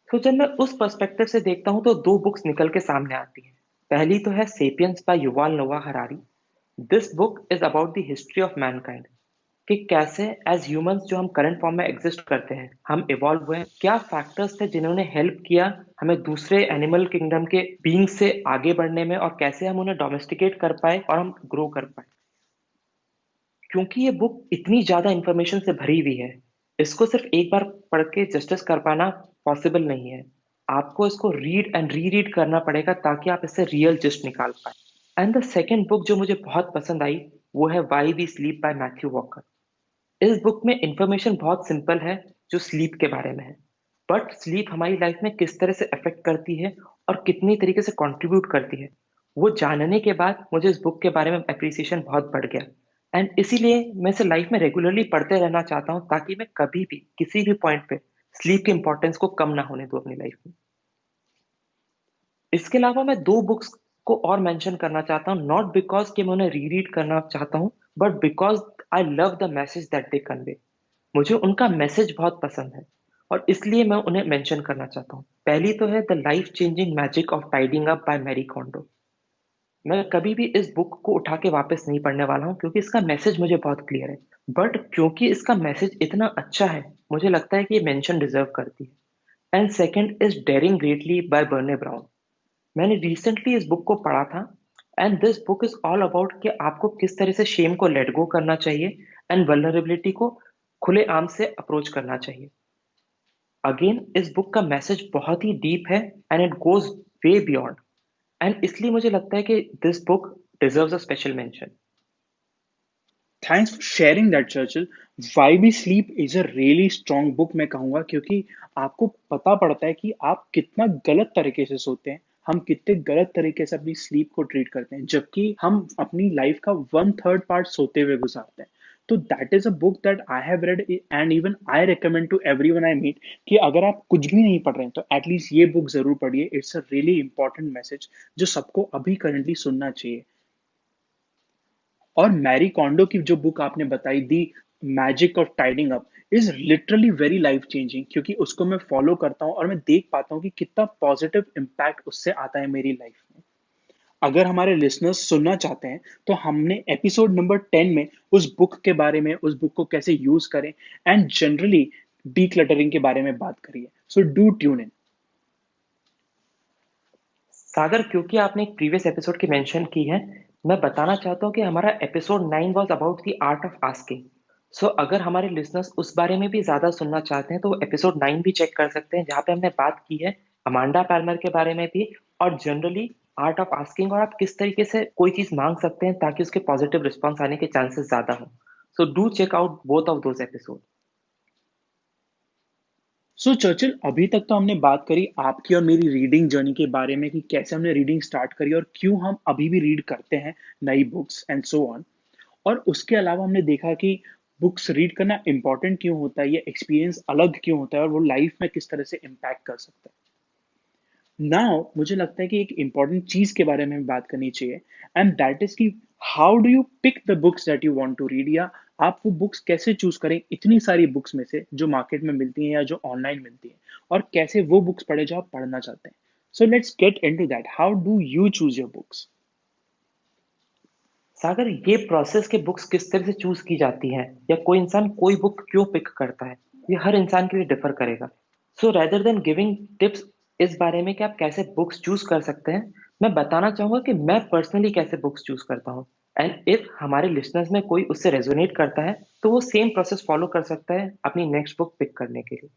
तो जब मैं उस पर्सपेक्टिव से देखता हूँ तो दो बुक्स निकल के सामने आती हैं. पहली तो है सेपियंस बाय युval Noah Harari. This book is about the history of mankind, कि कैसे एज ह्यूमंस जो हम करंट फॉर्म में एग्जिस्ट करते हैं, हम इवॉल्व हुए, क्या फैक्टर्स थे जिन्होंने हेल्प किया हमें दूसरे एनिमल किंगडम के बींग से आगे बढ़ने में, और कैसे हम उन्हें डोमेस्टिकेट कर पाए और हम ग्रो कर पाए. क्योंकि ये बुक इतनी ज्यादा इंफॉर्मेशन से भरी हुई है, इसको सिर्फ एक बार पढ़ के जस्टिस कर पाना पॉसिबल नहीं है. आपको इसको रीड एंड री रीड करना पड़ेगा ताकि आप इससे रियल जिस्ट निकाल पाए. एंड द सेकेंड बुक जो मुझे बहुत पसंद आई, वो है Why We Sleep by Matthew Walker. इस बुक में इंफॉर्मेशन बहुत सिंपल है जो स्लीप के बारे में है, बट स्लीप हमारी लाइफ में किस तरह से अफेक्ट करती है और कितनी तरीके से कंट्रीब्यूट करती है, वो जानने के बाद मुझे इस बुक के बारे में अप्रिसिएशन बहुत बढ़ गया. एंड इसीलिए मैं इसे लाइफ में रेगुलरली पढ़ते रहना चाहता हूँ, ताकि मैं कभी भी किसी भी पॉइंट पे स्लीप के इंपॉर्टेंस को कम ना होने दूं अपनी लाइफ में. इसके अलावा मैं दो बुक्स को और मेंशन करना चाहता हूँ, नॉट बिकॉज कि मैं उन्हें री रीड करना चाहता हूँ, but because I love the message that they convey. मुझे उनका मैसेज बहुत पसंद है और इसलिए मैं उन्हें मेंशन करना चाहता हूँ. पहली तो है the life changing magic of tidying up by Marie Kondo. मैं कभी भी इस बुक को उठा के वापस नहीं पढ़ने वाला हूँ, क्योंकि इसका मैसेज मुझे बहुत क्लियर है, बट क्योंकि इसका मैसेज इतना अच्छा है, मुझे लगता है कि ये मेंशन डिजर्व करती है. And second is Daring Greatly by Brene Brown. मैंने रिसेंटली इस बुक को पढ़ा था, and this book is all about कि आपको किस तरह से शेम को लेट गो करना चाहिए एंड वल्नरेबिलिटी को खुले आम से अप्रोच करना चाहिए. अगेन इस बुक का मैसेज बहुत ही डीप है and it goes way beyond, and इसलिए मुझे लगता है कि this book deserves a special mention. Thanks for sharing that, Churchill. Why We Sleep is a really strong book मैं कहूँगा, क्योंकि आपको पता पड़ता है कि आप कितना गलत तरीके से सोते हैं, हम कितने गलत तरीके से अपनी स्लीप को ट्रीट करते हैं, जबकि हम अपनी लाइफ का वन थर्ड पार्ट सोते हुए गुजारते हैं. तो that is a book that I have read and even I recommend to everyone I meet कि अगर आप कुछ भी नहीं पढ़ रहे हैं तो एटलीस्ट ये बुक जरूर पढ़िए. It's a really important message जो सबको अभी करंटली सुनना चाहिए. और मैरी कॉन्डो की जो बुक आपने बताई, दी magic of tidying up, is literally very life changing, क्योंकि उसको मैं फॉलो करता हूँ और मैं देख पाता हूँ कि कितना पॉजिटिव इम्पैक्ट उससे आता है मेरी लाइफ में. अगर हमारे लिसनर्स सुनना चाहते हैं तो हमने एपिसोड नंबर 10 में उस बुक के बारे में, उस बुक को कैसे यूज करें एंड जनरली डी क्लटरिंग के बारे में बात करी है. So do tune in. सागर, क्योंकि आपने एक प्रीवियस एपिसोड की मेंशन की है, मैं बताना चाहता हूँ कि हमारा episode 9 was about the art of asking. So अगर हमारे लिसनर्स उस बारे में भी ज्यादा सुनना चाहते हैं तो एपिसोड 9 भी चेक कर सकते हैं, जहाँ पे हमने बात की है अमांडा पैल्मर के बारे में भी, और जनरली आर्ट ऑफ आस्किंग, और आप किस तरीके से कोई चीज मांग सकते हैं ताकि उसके पॉजिटिव रिस्पॉन्स आने के चांसेस ज्यादा हो. So do check out both of those episode. So Churchill, अभी तक तो हमने बात करी आपकी और मेरी रीडिंग जर्नी के बारे में कि कैसे हमने रीडिंग स्टार्ट करी और क्यों हम अभी भी रीड करते हैं नई बुक्स एंड सो ऑन. और उसके अलावा हमने देखा कि बुक्स रीड करना इंपॉर्टेंट क्यों होता है, ये एक्सपीरियंस अलग क्यों होता है और वो लाइफ में किस तरह से इम्पैक्ट कर सकता है. नाउ मुझे लगता है कि एक इंपॉर्टेंट चीज के बारे में बात करनी चाहिए, एंड दैट इज कि how do you pick the books that you want to read, या आप वो बुक्स कैसे चूज करें इतनी सारी बुक्स में से जो मार्केट में मिलती हैं या जो ऑनलाइन मिलती हैं, और कैसे वो बुक्स पढ़े जो आप पढ़ना चाहते हैं. So let's get into that. How do you choose your books? Sagar, ये प्रोसेस के बुक्स किस तरह से चूज की जाती हैं या कोई इंसान कोई बुक क्यों पिक करता है, ये हर इंसान के लिए डिफर करेगा. सो रेदर देन गिविंग टिप्स इस बारे में कि आप कैसे बुक्स चूज कर सकते हैं, मैं बताना चाहूंगा कि मैं पर्सनली कैसे बुक्स चूज करता हूँ. एंड इफ हमारे लिसनर्स में कोई उससे रेजोनेट करता है तो वो सेम प्रोसेस फॉलो कर सकता है अपनी नेक्स्ट बुक पिक करने के लिए.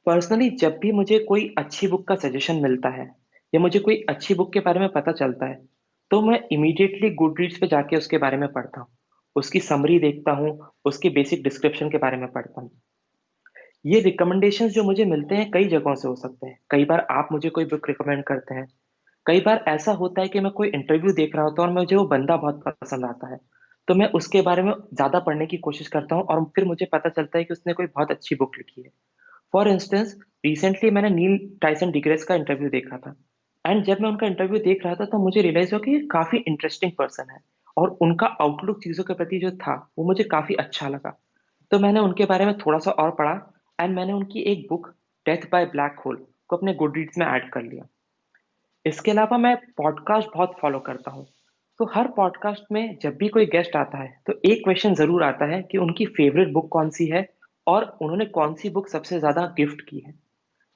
पर्सनली जब भी मुझे कोई अच्छी बुक का सजेशन मिलता है या मुझे कोई अच्छी बुक के बारे में पता चलता है, तो मैं इमीडिएटली गुड रीड्स पे जाके उसके बारे में पढ़ता हूँ. उसकी समरी देखता हूँ, उसके बेसिक डिस्क्रिप्शन के बारे में पढ़ता हूँ। ये रिकमेंडेशंस जो मुझे मिलते हैं कई जगहों से हो सकते हैं। कई बार आप मुझे कोई बुक रिकमेंड करते हैं। कई बार ऐसा होता है कि मैं कोई इंटरव्यू देख रहा होता हूँ और मुझे वो बंदा बहुत पसंद आता है। तो मैं उसके बारे में ज़्यादा पढ़ने की कोशिश करता हूँ और फिर मुझे पता चलता है कि उसने कोई बहुत अच्छी बुक लिखी है। फॉर इंस्टेंस, रिसेंटली मैंने नील टाइसन डिग्रेस का इंटरव्यू देखा था। एंड जब मैं उनका इंटरव्यू देख रहा था तो मुझे रियलाइज हुआ कि ये काफ़ी इंटरेस्टिंग पर्सन है और उनका आउटलुक चीज़ों के प्रति जो था, वो मुझे काफ़ी अच्छा लगा। तो मैंने उनके बारे में थोड़ा-सा और पढ़ा एंड मैंने उनकी एक book death by black hole को अपने गुडरीड्स में ऐड कर लिया। इसके अलावा मैं पॉडकास्ट बहुत फॉलो करता हूँ। तो हर पॉडकास्ट में जब भी कोई गेस्ट आता है, तो एक क्वेश्चन ज़रूर आता है कि उनकी फेवरेट बुक कौन-सी है और उन्होंने कौन-सी बुक सबसे ज़्यादा गिफ्ट की है।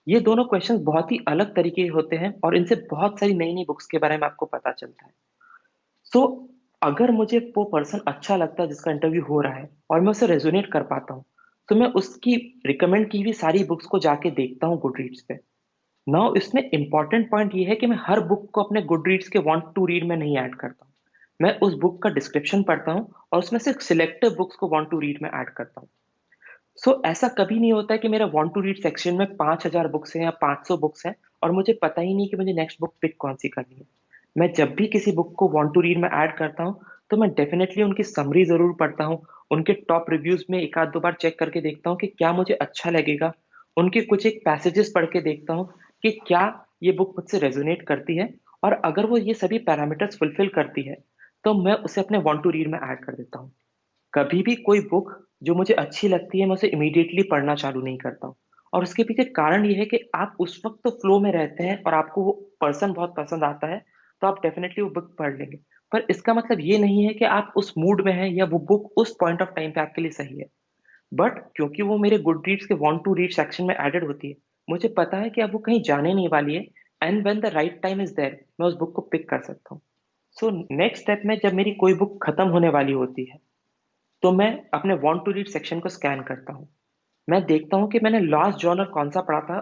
ये दोनों क्वेश्चंस बहुत ही अलग तरीके के होते हैं और इनसे बहुत सारी नई-नई बुक्स के बारे में आपको पता चलता है। सो अगर मुझे वो पर्सन अच्छा लगता है जिसका इंटरव्यू हो रहा है और मैं उसे रेज़ोनेट कर पाता हूँ, तो मैं उसकी रिकमेंड की हुई सारी बुक्स को जाके देखता हूँ गुडरीड्स पे। नाउ इसमें इम्पोर्टेंट पॉइंट ये है कि मैं हर बुक को अपने गुडरीड्स के वांट टू रीड में नहीं ऐड करता हूँ। मैं उस बुक का डिस्क्रिप्शन पढ़ता हूँ और उसमें से सिलेक्टिव बुक्स को वांट टू रीड में ऐड करता हूँ। ऐसा कभी नहीं होता है कि मेरा वांट टू रीड सेक्शन में 5000 बुक्स हैं या 500 बुक्स हैं और मुझे पता ही नहीं कि मुझे नेक्स्ट बुक पिक कौन-सी करनी है। मैं जब भी किसी बुक को वांट टू रीड में ऐड करता हूँ, तो मैं डेफिनिटली उनकी समरी ज़रूर पढ़ता हूँ। उनके टॉप रिव्यूज़ में 1 आध 2 बार चेक करके देखता हूँ कि क्या मुझे अच्छा लगेगा। उनके कुछ एक पैसेजेस पढ़ के देखता हूँ कि क्या ये बुक मुझसे रेज़ोनेट करती है और अगर वो ये सभी पैरामीटर्स फुलफ़िल करती है, तो मैं उसे अपने वांट टू रीड में ऐड कर देता हूँ। कभी भी कोई बुक जो मुझे अच्छी लगती है, मैं उसे इमीडिएटली पढ़ना चालू नहीं करता हूँ। और उसके पीछे कारण ये है कि आप उस वक़्त तो फ्लो में रहते हैं और आपको वो पर्सन बहुत पसंद आता है, तो आप डेफ़िनिटली वो बुक पढ़ लेंगे। पर इसका मतलब ये नहीं है कि आप उस मूड में हैं या वो बुक उस पॉइंट ऑफ टाइम पे आपके लिए सही है। बट क्योंकि वो मेरे गुडरीड्स के वांट टू रीड सेक्शन में एडेड होती है, मुझे पता है कि अब वो कहीं जाने नहीं वाली है and when the right time is there, मैं उस बुक को पिक कर सकता हूँ। सो नेक्स्ट स्टेप में जब मेरी कोई बुक खत्म होने वाली होती है, तो मैं अपने वांट टू रीड सेक्शन को स्कैन करता हूँ। मैं देखता हूँ कि मैंने लास्ट जॉनर कौन-सा पढ़ा था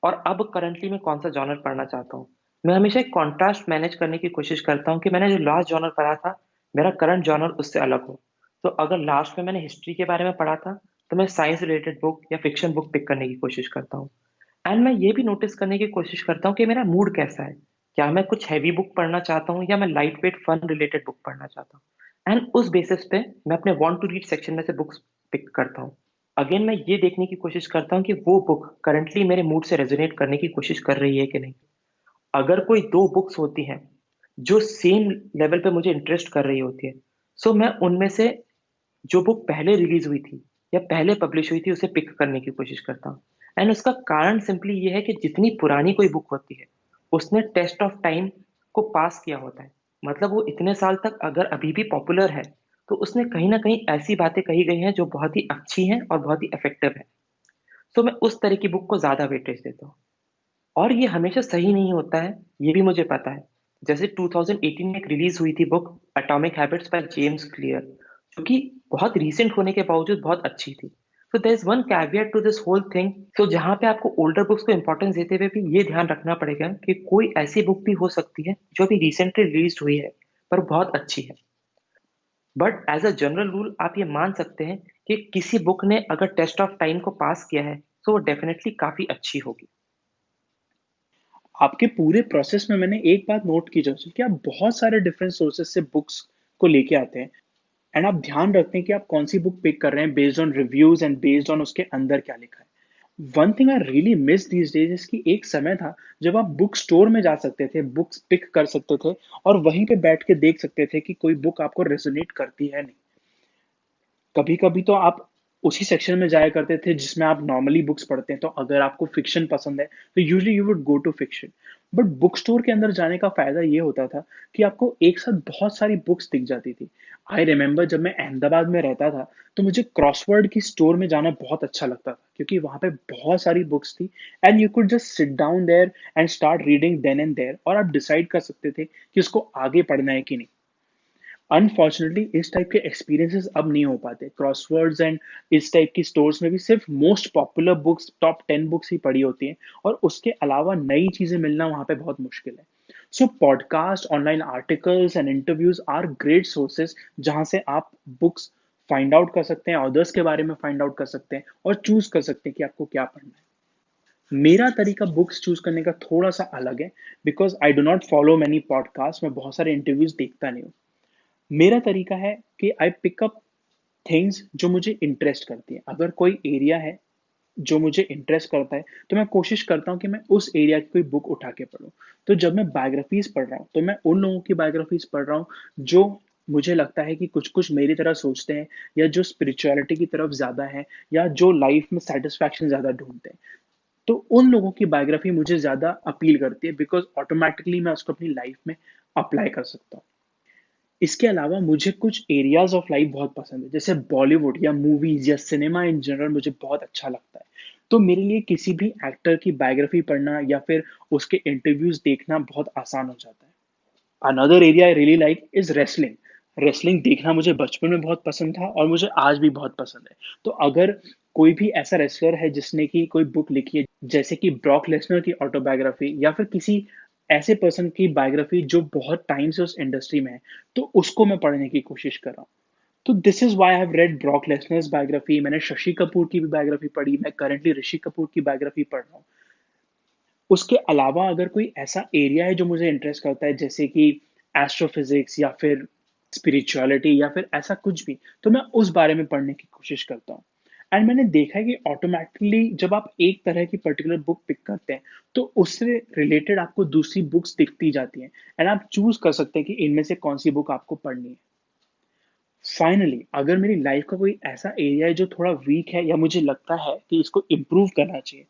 और अब करंटली मैं कौन-सा जॉनर पढ़ना चाहता हूँ। मैं हमेशा एक कॉन्ट्रास्ट मैनेज करने की कोशिश करता हूँ कि मैंने जो लास्ट जॉनर पढ़ा था, मेरा करंट जॉनर उससे अलग हो। तो अगर लास्ट में मैंने हिस्ट्री के बारे में पढ़ा था, तो मैं साइंस रिलेटेड बुक या फिक्शन बुक पिक करने की कोशिश करता हूँ। एंड मैं ये भी नोटिस करने की कोशिश करता हूँ कि मेरा मूड कैसा है। क्या मैं कुछ हेवी बुक पढ़ना चाहता हूँ या मैं light weight fun related book पढ़ना चाहता हूँ। एंड उस बेसिस पे मैं अपने वांट टू रीड सेक्शन में से बुक्स पिक करता हूँ। अगेन मैं ये देखने की कोशिश करता हूँ कि वो बुक करंटली मेरे मूड से रेजोनेट करने की कोशिश कर रही है कि नहीं। अगर कोई 2 बुक्स होती हैं, जो सेम लेवल पे मुझे इंटरेस्ट कर रही होती है, सो मैं उनमें से जो बुक पहले रिलीज़ हुई थी या पहले पब्लिश हुई थी, उसे पिक करने की कोशिश करता हूँ। एंड उसका कारण सिंपली ये है कि जितनी पुरानी कोई बुक होती है, उसने टेस्ट ऑफ टाइम को पास किया होता है। मतलब वो इतने साल तक अगर अभी भी पॉपुलर है, तो उसने कहीं न कहीं ऐसी बातें कही गई हैं जो बहुत ही अच्छी हैं और बहुत ही इफ़ेक्टिव हैं। मैं उस तरह की बुक को ज़्यादा वेटेज देता हूँ। और ये हमेशा सही नहीं होता है, ये भी मुझे पता है। जैसे 2018 में एक रिलीज़ हुई थी book atomic habits by James clear, जो कि बहुत रीसेंट होने के बावजूद बहुत अच्छी थी। There is one caveat to this whole thing. जहाँ पे आपको ओल्डर बुक्स को इम्पोर्टेंस देते हुए भी ये ध्यान रखना पड़ेगा कि कोई ऐसी बुक भी हो सकती है जो अभी रिसेंटली रिलीज़्ड हुई है, पर बहुत अच्छी है। But as a general rule आप ये मान सकते हैं कि किसी बुक ने अगर टेस्ट ऑफ टाइम को पास किया है, तो वो डेफिनिटली काफ़ी अच्छी होगी। आपके पूरे प्रोसेस में मैंने एक बात नोट की जैसे कि आप बहुत सारे डिफरेंट सोर्सेस से बुक्स को लेके आते हैं एंड आप ध्यान रखते हैं कि आप कौन सी बुक पिक कर रहे हैं based on reviews and based on उसके अंदर क्या लिखा है। One thing I really miss these days इसकी एक समय था जब आप बुक स्टोर में जा सकते थे, बुक्स पिक कर सकते थे और वहीं पे बैठ के देख सकते थे कि कोई बुक आपको रेजोनेट करती है नहीं। कभी कभी तो आप उसी सेक्शन में जाया करते थे जिसमें आप नॉर्मली बुक्स पढ़ते हैं, तो अगर आपको फिक्शन पसंद है तो usually you would go to fiction. But book store के अंदर जाने का फायदा ये होता था कि आपको एक साथ बहुत सारी बुक्स दिख जाती थी। आई रिमेम्बर जब मैं अहमदाबाद में रहता था तो मुझे क्रॉसवर्ड की स्टोर में जाना बहुत अच्छा लगता था क्योंकि वहां पे बहुत सारी बुक्स थी and you could just sit down there and start reading then and there, और आप डिसाइड कर सकते थे कि उसको आगे पढ़ना है कि नहीं। अनफॉर्चुनेटली इस टाइप के एक्सपीरियंसेस अब नहीं हो पाते। क्रॉसवर्ड्स एंड इस टाइप की स्टोर्स में भी सिर्फ most popular books, top 10 books ही पड़ी होती हैं और उसके अलावा नई चीजें मिलना वहां पे बहुत मुश्किल है। So podcast, online articles and interviews are great sources जहाँ से आप बुक्स फाइंड आउट कर सकते हैं, ऑथर्स के बारे में फाइंड आउट कर सकते हैं और चूज कर सकते हैं कि आपको क्या पढ़ना है। मेरा तरीका बुक्स चूज करने का थोड़ा सा अलग है, because I do not follow many podcast, मैं बहुत सारे इंटरव्यूज देखता नहीं हूँ। मेरा तरीका है कि आई पिकअप थिंग्स जो मुझे इंटरेस्ट करती है। अगर कोई एरिया है जो मुझे इंटरेस्ट करता है, तो मैं कोशिश करता हूँ कि मैं उस एरिया की कोई बुक उठा के पढूँ। तो जब मैं बायोग्राफीज़ पढ़ रहा हूँ, तो मैं उन लोगों की बायोग्राफीज़ पढ़ रहा हूँ, जो मुझे लगता है कि कुछ-कुछ मेरी तरह सोचते हैं, या जो स्पिरिचुअलिटी की तरफ ज़्यादा है, या जो लाइफ़ में सैटिस्फैक्शन ज़्यादा ढूँढते हैं। तो उन लोगों की बायोग्राफी मुझे ज़्यादा अपील करती है, बिकॉज़ ऑटोमैटिकली मैं उसको अपनी लाइफ़ में अप्लाई कर सकता हूँ। इसके अलावा मुझे कुछ एरियाज़ ऑफ लाइफ बहुत पसंद है, जैसे बॉलीवुड या मूवीज़ या सिनेमा इन जनरल मुझे बहुत अच्छा लगता है। तो मेरे लिए किसी भी एक्टर की बायोग्राफी पढ़ना या फिर उसके इंटरव्यूज़ देखना बहुत आसान हो जाता है। Another area I really like is wrestling. Wrestling देखना मुझे बचपन में बहुत पसंद था और मुझे आज भी बहुत पसंद है। तो अगर कोई भी ऐसा रेसलर है जिसने की कोई बुक लिखी है, जैसे कि ब्रॉक लेसनर की ऑटोबायोग्राफी या फिर किसी ऐसे पर्सन की बायोग्राफी जो बहुत टाइम से उस इंडस्ट्री में है, तो उसको मैं पढ़ने की कोशिश कर रहा हूँ। तो this is why I have read Brock Lesnar's biography, मैंने शशि कपूर की भी बायोग्राफी पढ़ी, मैं करंटली ऋषि कपूर की बायोग्राफी पढ़ रहा हूँ। उसके अलावा अगर कोई ऐसा एरिया है जो मुझे इंटरेस्ट करता है, जैसे कि एस्ट्रोफिजिक्स या फिर स्पिरिचुअलिटी या फिर ऐसा कुछ भी, तो मैं उस बारे में पढ़ने की कोशिश करता हूँ। एंड मैंने देखा है कि ऑटोमेटिकली जब आप एक तरह की पर्टिकुलर बुक पिक करते हैं, तो उससे रिलेटेड आपको दूसरी बुक्स दिखती जाती हैं, एंड आप चूज कर सकते हैं कि इनमें से कौन सी बुक आपको पढ़नी है। फाइनली, अगर मेरी लाइफ का कोई ऐसा एरिया है जो थोड़ा वीक है या मुझे लगता है कि इसको इम्प्रूव करना चाहिए,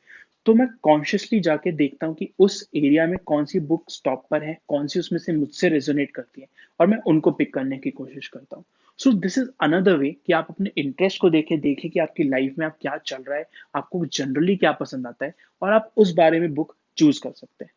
तो मैं कॉन्शियसली जाके देखता हूँ कि उस एरिया में कौन सी बुक टॉप पर है, कौन सी उसमें से मुझसे रेजोनेट करती है, और मैं उनको पिक करने की कोशिश करता हूँ। सो दिस इज अनदर वे कि आप अपने इंटरेस्ट को देखें कि आपकी लाइफ में आप क्या चल रहा है, आपको जनरली क्या पसंद आता है, और आप उस बारे में बुक चूज कर सकते हैं।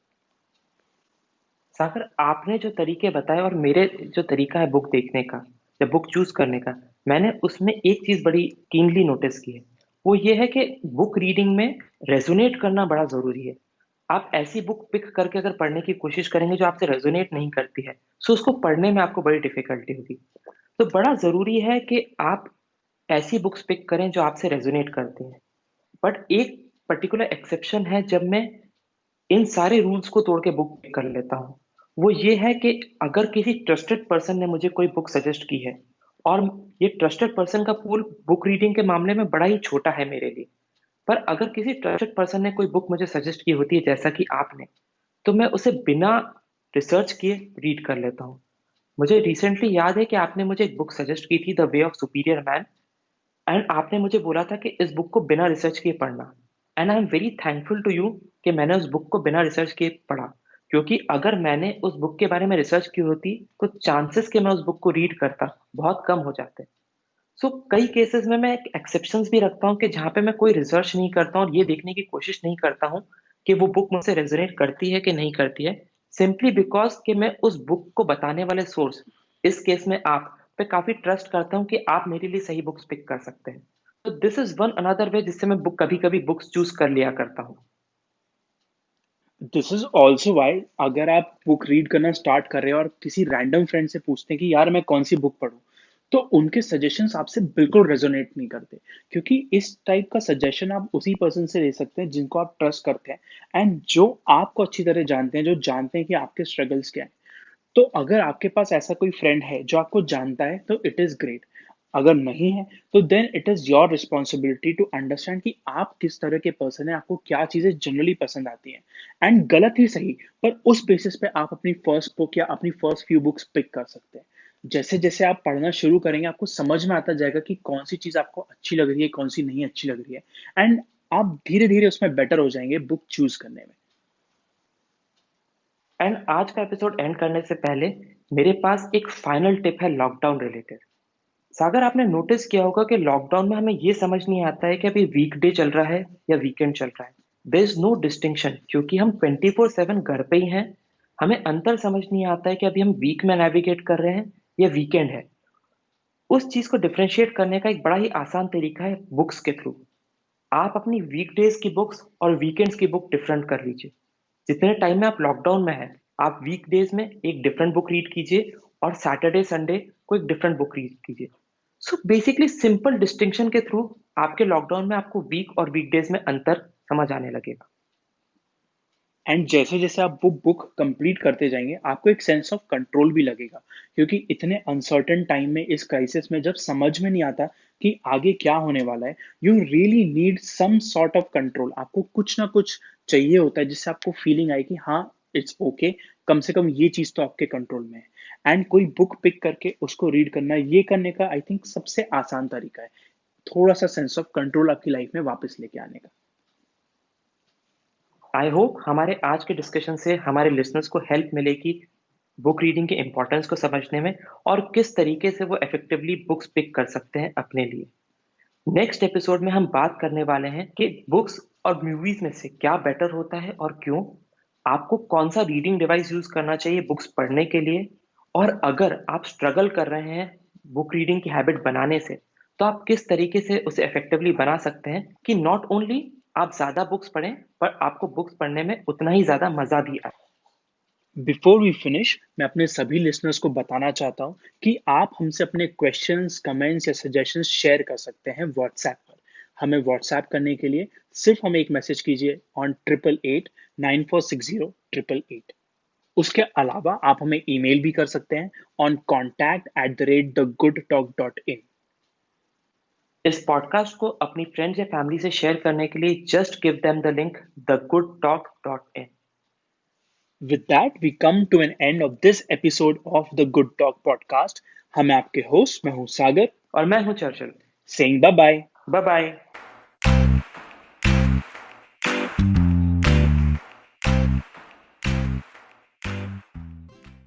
सागर, आपने जो तरीके बताए और मेरे जो तरीका है बुक देखने का या बुक चूज करने का, मैंने उसमें एक चीज बड़ी कीनली नोटिस की है। वो ये है कि बुक रीडिंग में रेजोनेट करना बड़ा जरूरी है। आप ऐसी बुक पिक करके अगर पढ़ने की कोशिश करेंगे जो आपसे रेजोनेट नहीं करती है, सो उसको पढ़ने में आपको बड़ी डिफिकल्टी होगी। तो बड़ा जरूरी है कि आप ऐसी बुक्स पिक करें जो आपसे रेजोनेट करती हैं। बट एक पर्टिकुलर एक्सेप्शन है जब मैं इन सारे रूल्स को तोड़ के बुक पिक कर लेता हूँ। वो ये है कि अगर किसी ट्रस्टेड पर्सन ने मुझे कोई बुक सजेस्ट की है और ये ट्रस्टेड पर्सन का पूल बुक रीडिंग के मामले में बड़ा ही छोटा है मेरे लिए। पर अगर किसी ट्रस्टेड पर्सन ने कोई बुक मुझे सजेस्ट की होती है जैसा कि आपने, तो मैं उसे बिना रिसर्च किए रीड कर लेता हूँ। मुझे रिसेंटली याद है कि आपने मुझे एक बुक सजेस्ट की थी, the way of superior man, and आपने मुझे बोला था कि इस बुक को बिना रिसर्च किए पढ़ना। And I am very thankful to you कि मैंने उस बुक को बिना रिसर्च किए पढ़ा, क्योंकि अगर मैंने उस बुक के बारे में रिसर्च की होती तो चांसेस कि मैं उस बुक को रीड करता बहुत कम हो जाते। सो कई केसेस में मैं एक्सेप्शंस भी रखता हूँ कि जहाँ पे मैं कोई रिसर्च नहीं करता हूँ और ये देखने की कोशिश नहीं करता हूँ कि वो बुक मुझसे रेजोनेट करती है कि नहीं करती है, सिंपली बिकॉज कि मैं उस बुक को बताने वाले सोर्स, इस केस में आप, पे काफी ट्रस्ट करता हूँ कि आप मेरे लिए सही बुक्स पिक कर सकते हैं। तो this is one another way जिससे मैं बुक कभी कभी बुक्स चूज कर लिया करता हूँ। दिस इज ऑल्सो वाई अगर आप बुक रीड करना स्टार्ट कर रहे हैं और किसी रैंडम फ्रेंड से पूछते हैं कि यार मैं कौन सी बुक पढूं, तो उनके सजेशंस आपसे बिल्कुल रेजोनेट नहीं करते, क्योंकि इस टाइप का सजेशन आप उसी पर्सन से ले सकते हैं जिनको आप ट्रस्ट करते हैं एंड जो आपको अच्छी तरह जानते हैं, जो जानते हैं कि आपके स्ट्रगल्स क्या हैं। तो अगर आपके पास ऐसा कोई फ्रेंड है जो आपको जानता है, तो इट इज ग्रेट। अगर नहीं है, तो then it is your responsibility to understand कि आप किस तरह के पर्सन है, आपको क्या चीजें जनरली पसंद आती हैं, एंड गलत ही सही, पर उस बेसिस पे आप अपनी फर्स्ट बुक या अपनी फर्स्ट फ्यू बुक्स पिक कर सकते हैं। जैसे जैसे आप पढ़ना शुरू करेंगे, आपको समझ में आता जाएगा कि कौन सी चीज आपको अच्छी लग रही है, कौन सी नहीं अच्छी लग रही है, एंड आप धीरे धीरे उसमें बेटर हो जाएंगे बुक चूज करने में। एंड आज का एपिसोड एंड करने से पहले मेरे पास एक फाइनल टिप है लॉकडाउन रिलेटेड। सागर, आपने नोटिस किया होगा कि लॉकडाउन में हमें ये समझ नहीं आता है कि अभी वीकडे चल रहा है या वीकेंड चल रहा है। देयर इज नो डिस्टिंक्शन, क्योंकि हम 24/7 घर पे ही हैं। हमें अंतर समझ नहीं आता है कि अभी हम वीक में नेविगेट कर रहे हैं या वीकेंड है। उस चीज को डिफरेंशिएट करने का एक बड़ा ही आसान तरीका है बुक्स के थ्रू। आप अपनी वीकडेज की बुक्स और वीकेंड्स की बुक डिफरेंट कर लीजिए। जितने टाइम में आप लॉकडाउन में हैं, आप वीकडेज में एक डिफरेंट बुक रीड कीजिए और सैटरडे संडे को एक डिफरेंट बुक रीड कीजिए। सो बेसिकली सिंपल डिस्टिंक्शन के थ्रू आपके लॉकडाउन में आपको वीक और वीकडेज में अंतर समझ आने लगेगा। एंड जैसे जैसे आप वो बुक कंप्लीट करते जाएंगे आपको एक सेंस ऑफ कंट्रोल भी लगेगा, क्योंकि इतने अनसर्टेन टाइम में, इस क्राइसिस में जब समझ में नहीं आता कि आगे क्या होने वाला है, you really need some sort of control. आपको कुछ ना कुछ चाहिए होता है जिससे आपको फीलिंग आए कि हाँ, इट्स ओके, कम से कम ये चीज तो आपके कंट्रोल में है। एंड कोई बुक पिक करके उसको रीड करना, ये करने का आई थिंक सबसे आसान तरीका है थोड़ा सा सेंस ऑफ कंट्रोल आपकी लाइफ में वापस लेके आने का। आई होप हमारे आज के डिस्कशन से हमारे लिसनर्स को हेल्प मिलेगी बुक रीडिंग के इम्पोर्टेंस को समझने में और किस तरीके से वो इफेक्टिवली बुक्स पिक कर सकते हैं अपने लिए। नेक्स्ट एपिसोड में हम बात करने वाले हैं कि बुक्स और मूवीज में से क्या बेटर होता है और क्यों, आपको कौन सा रीडिंग डिवाइस यूज करना चाहिए बुक्स पढ़ने के लिए, और अगर आप स्ट्रगल कर रहे हैं बुक रीडिंग की हैबिट बनाने से तो आप किस तरीके से उसे इफेक्टिवली बना सकते हैं कि नॉट ओनली आप ज्यादा बुक्स पढ़ें पर आपको बुक्स पढ़ने में उतना ही ज्यादा मजा भी आए। बिफोर वी फिनिश, मैं अपने सभी लिसनर्स को बताना चाहता हूँ कि आप हमसे अपने क्वेश्चंस, कमेंट्स या सजेशंस शेयर कर सकते हैं व्हाट्सएप पर। हमें व्हाट्सएप करने के लिए सिर्फ हमें एक मैसेज कीजिए ऑन 8889460888। उसके अलावा आप हमें ईमेल भी कर सकते हैं ऑन contact@thegoodtalk.in। इस पॉडकास्ट को अपनी फ्रेंड्स या फैमिली से शेयर करने के लिए just give them the link thegoodtalk.in। With that, we come to an end of this episode of the Good Talk podcast. हम आपके होस्ट, मैं हूँ सागर, और मैं हूं Churchill. saying bye bye. Bye bye.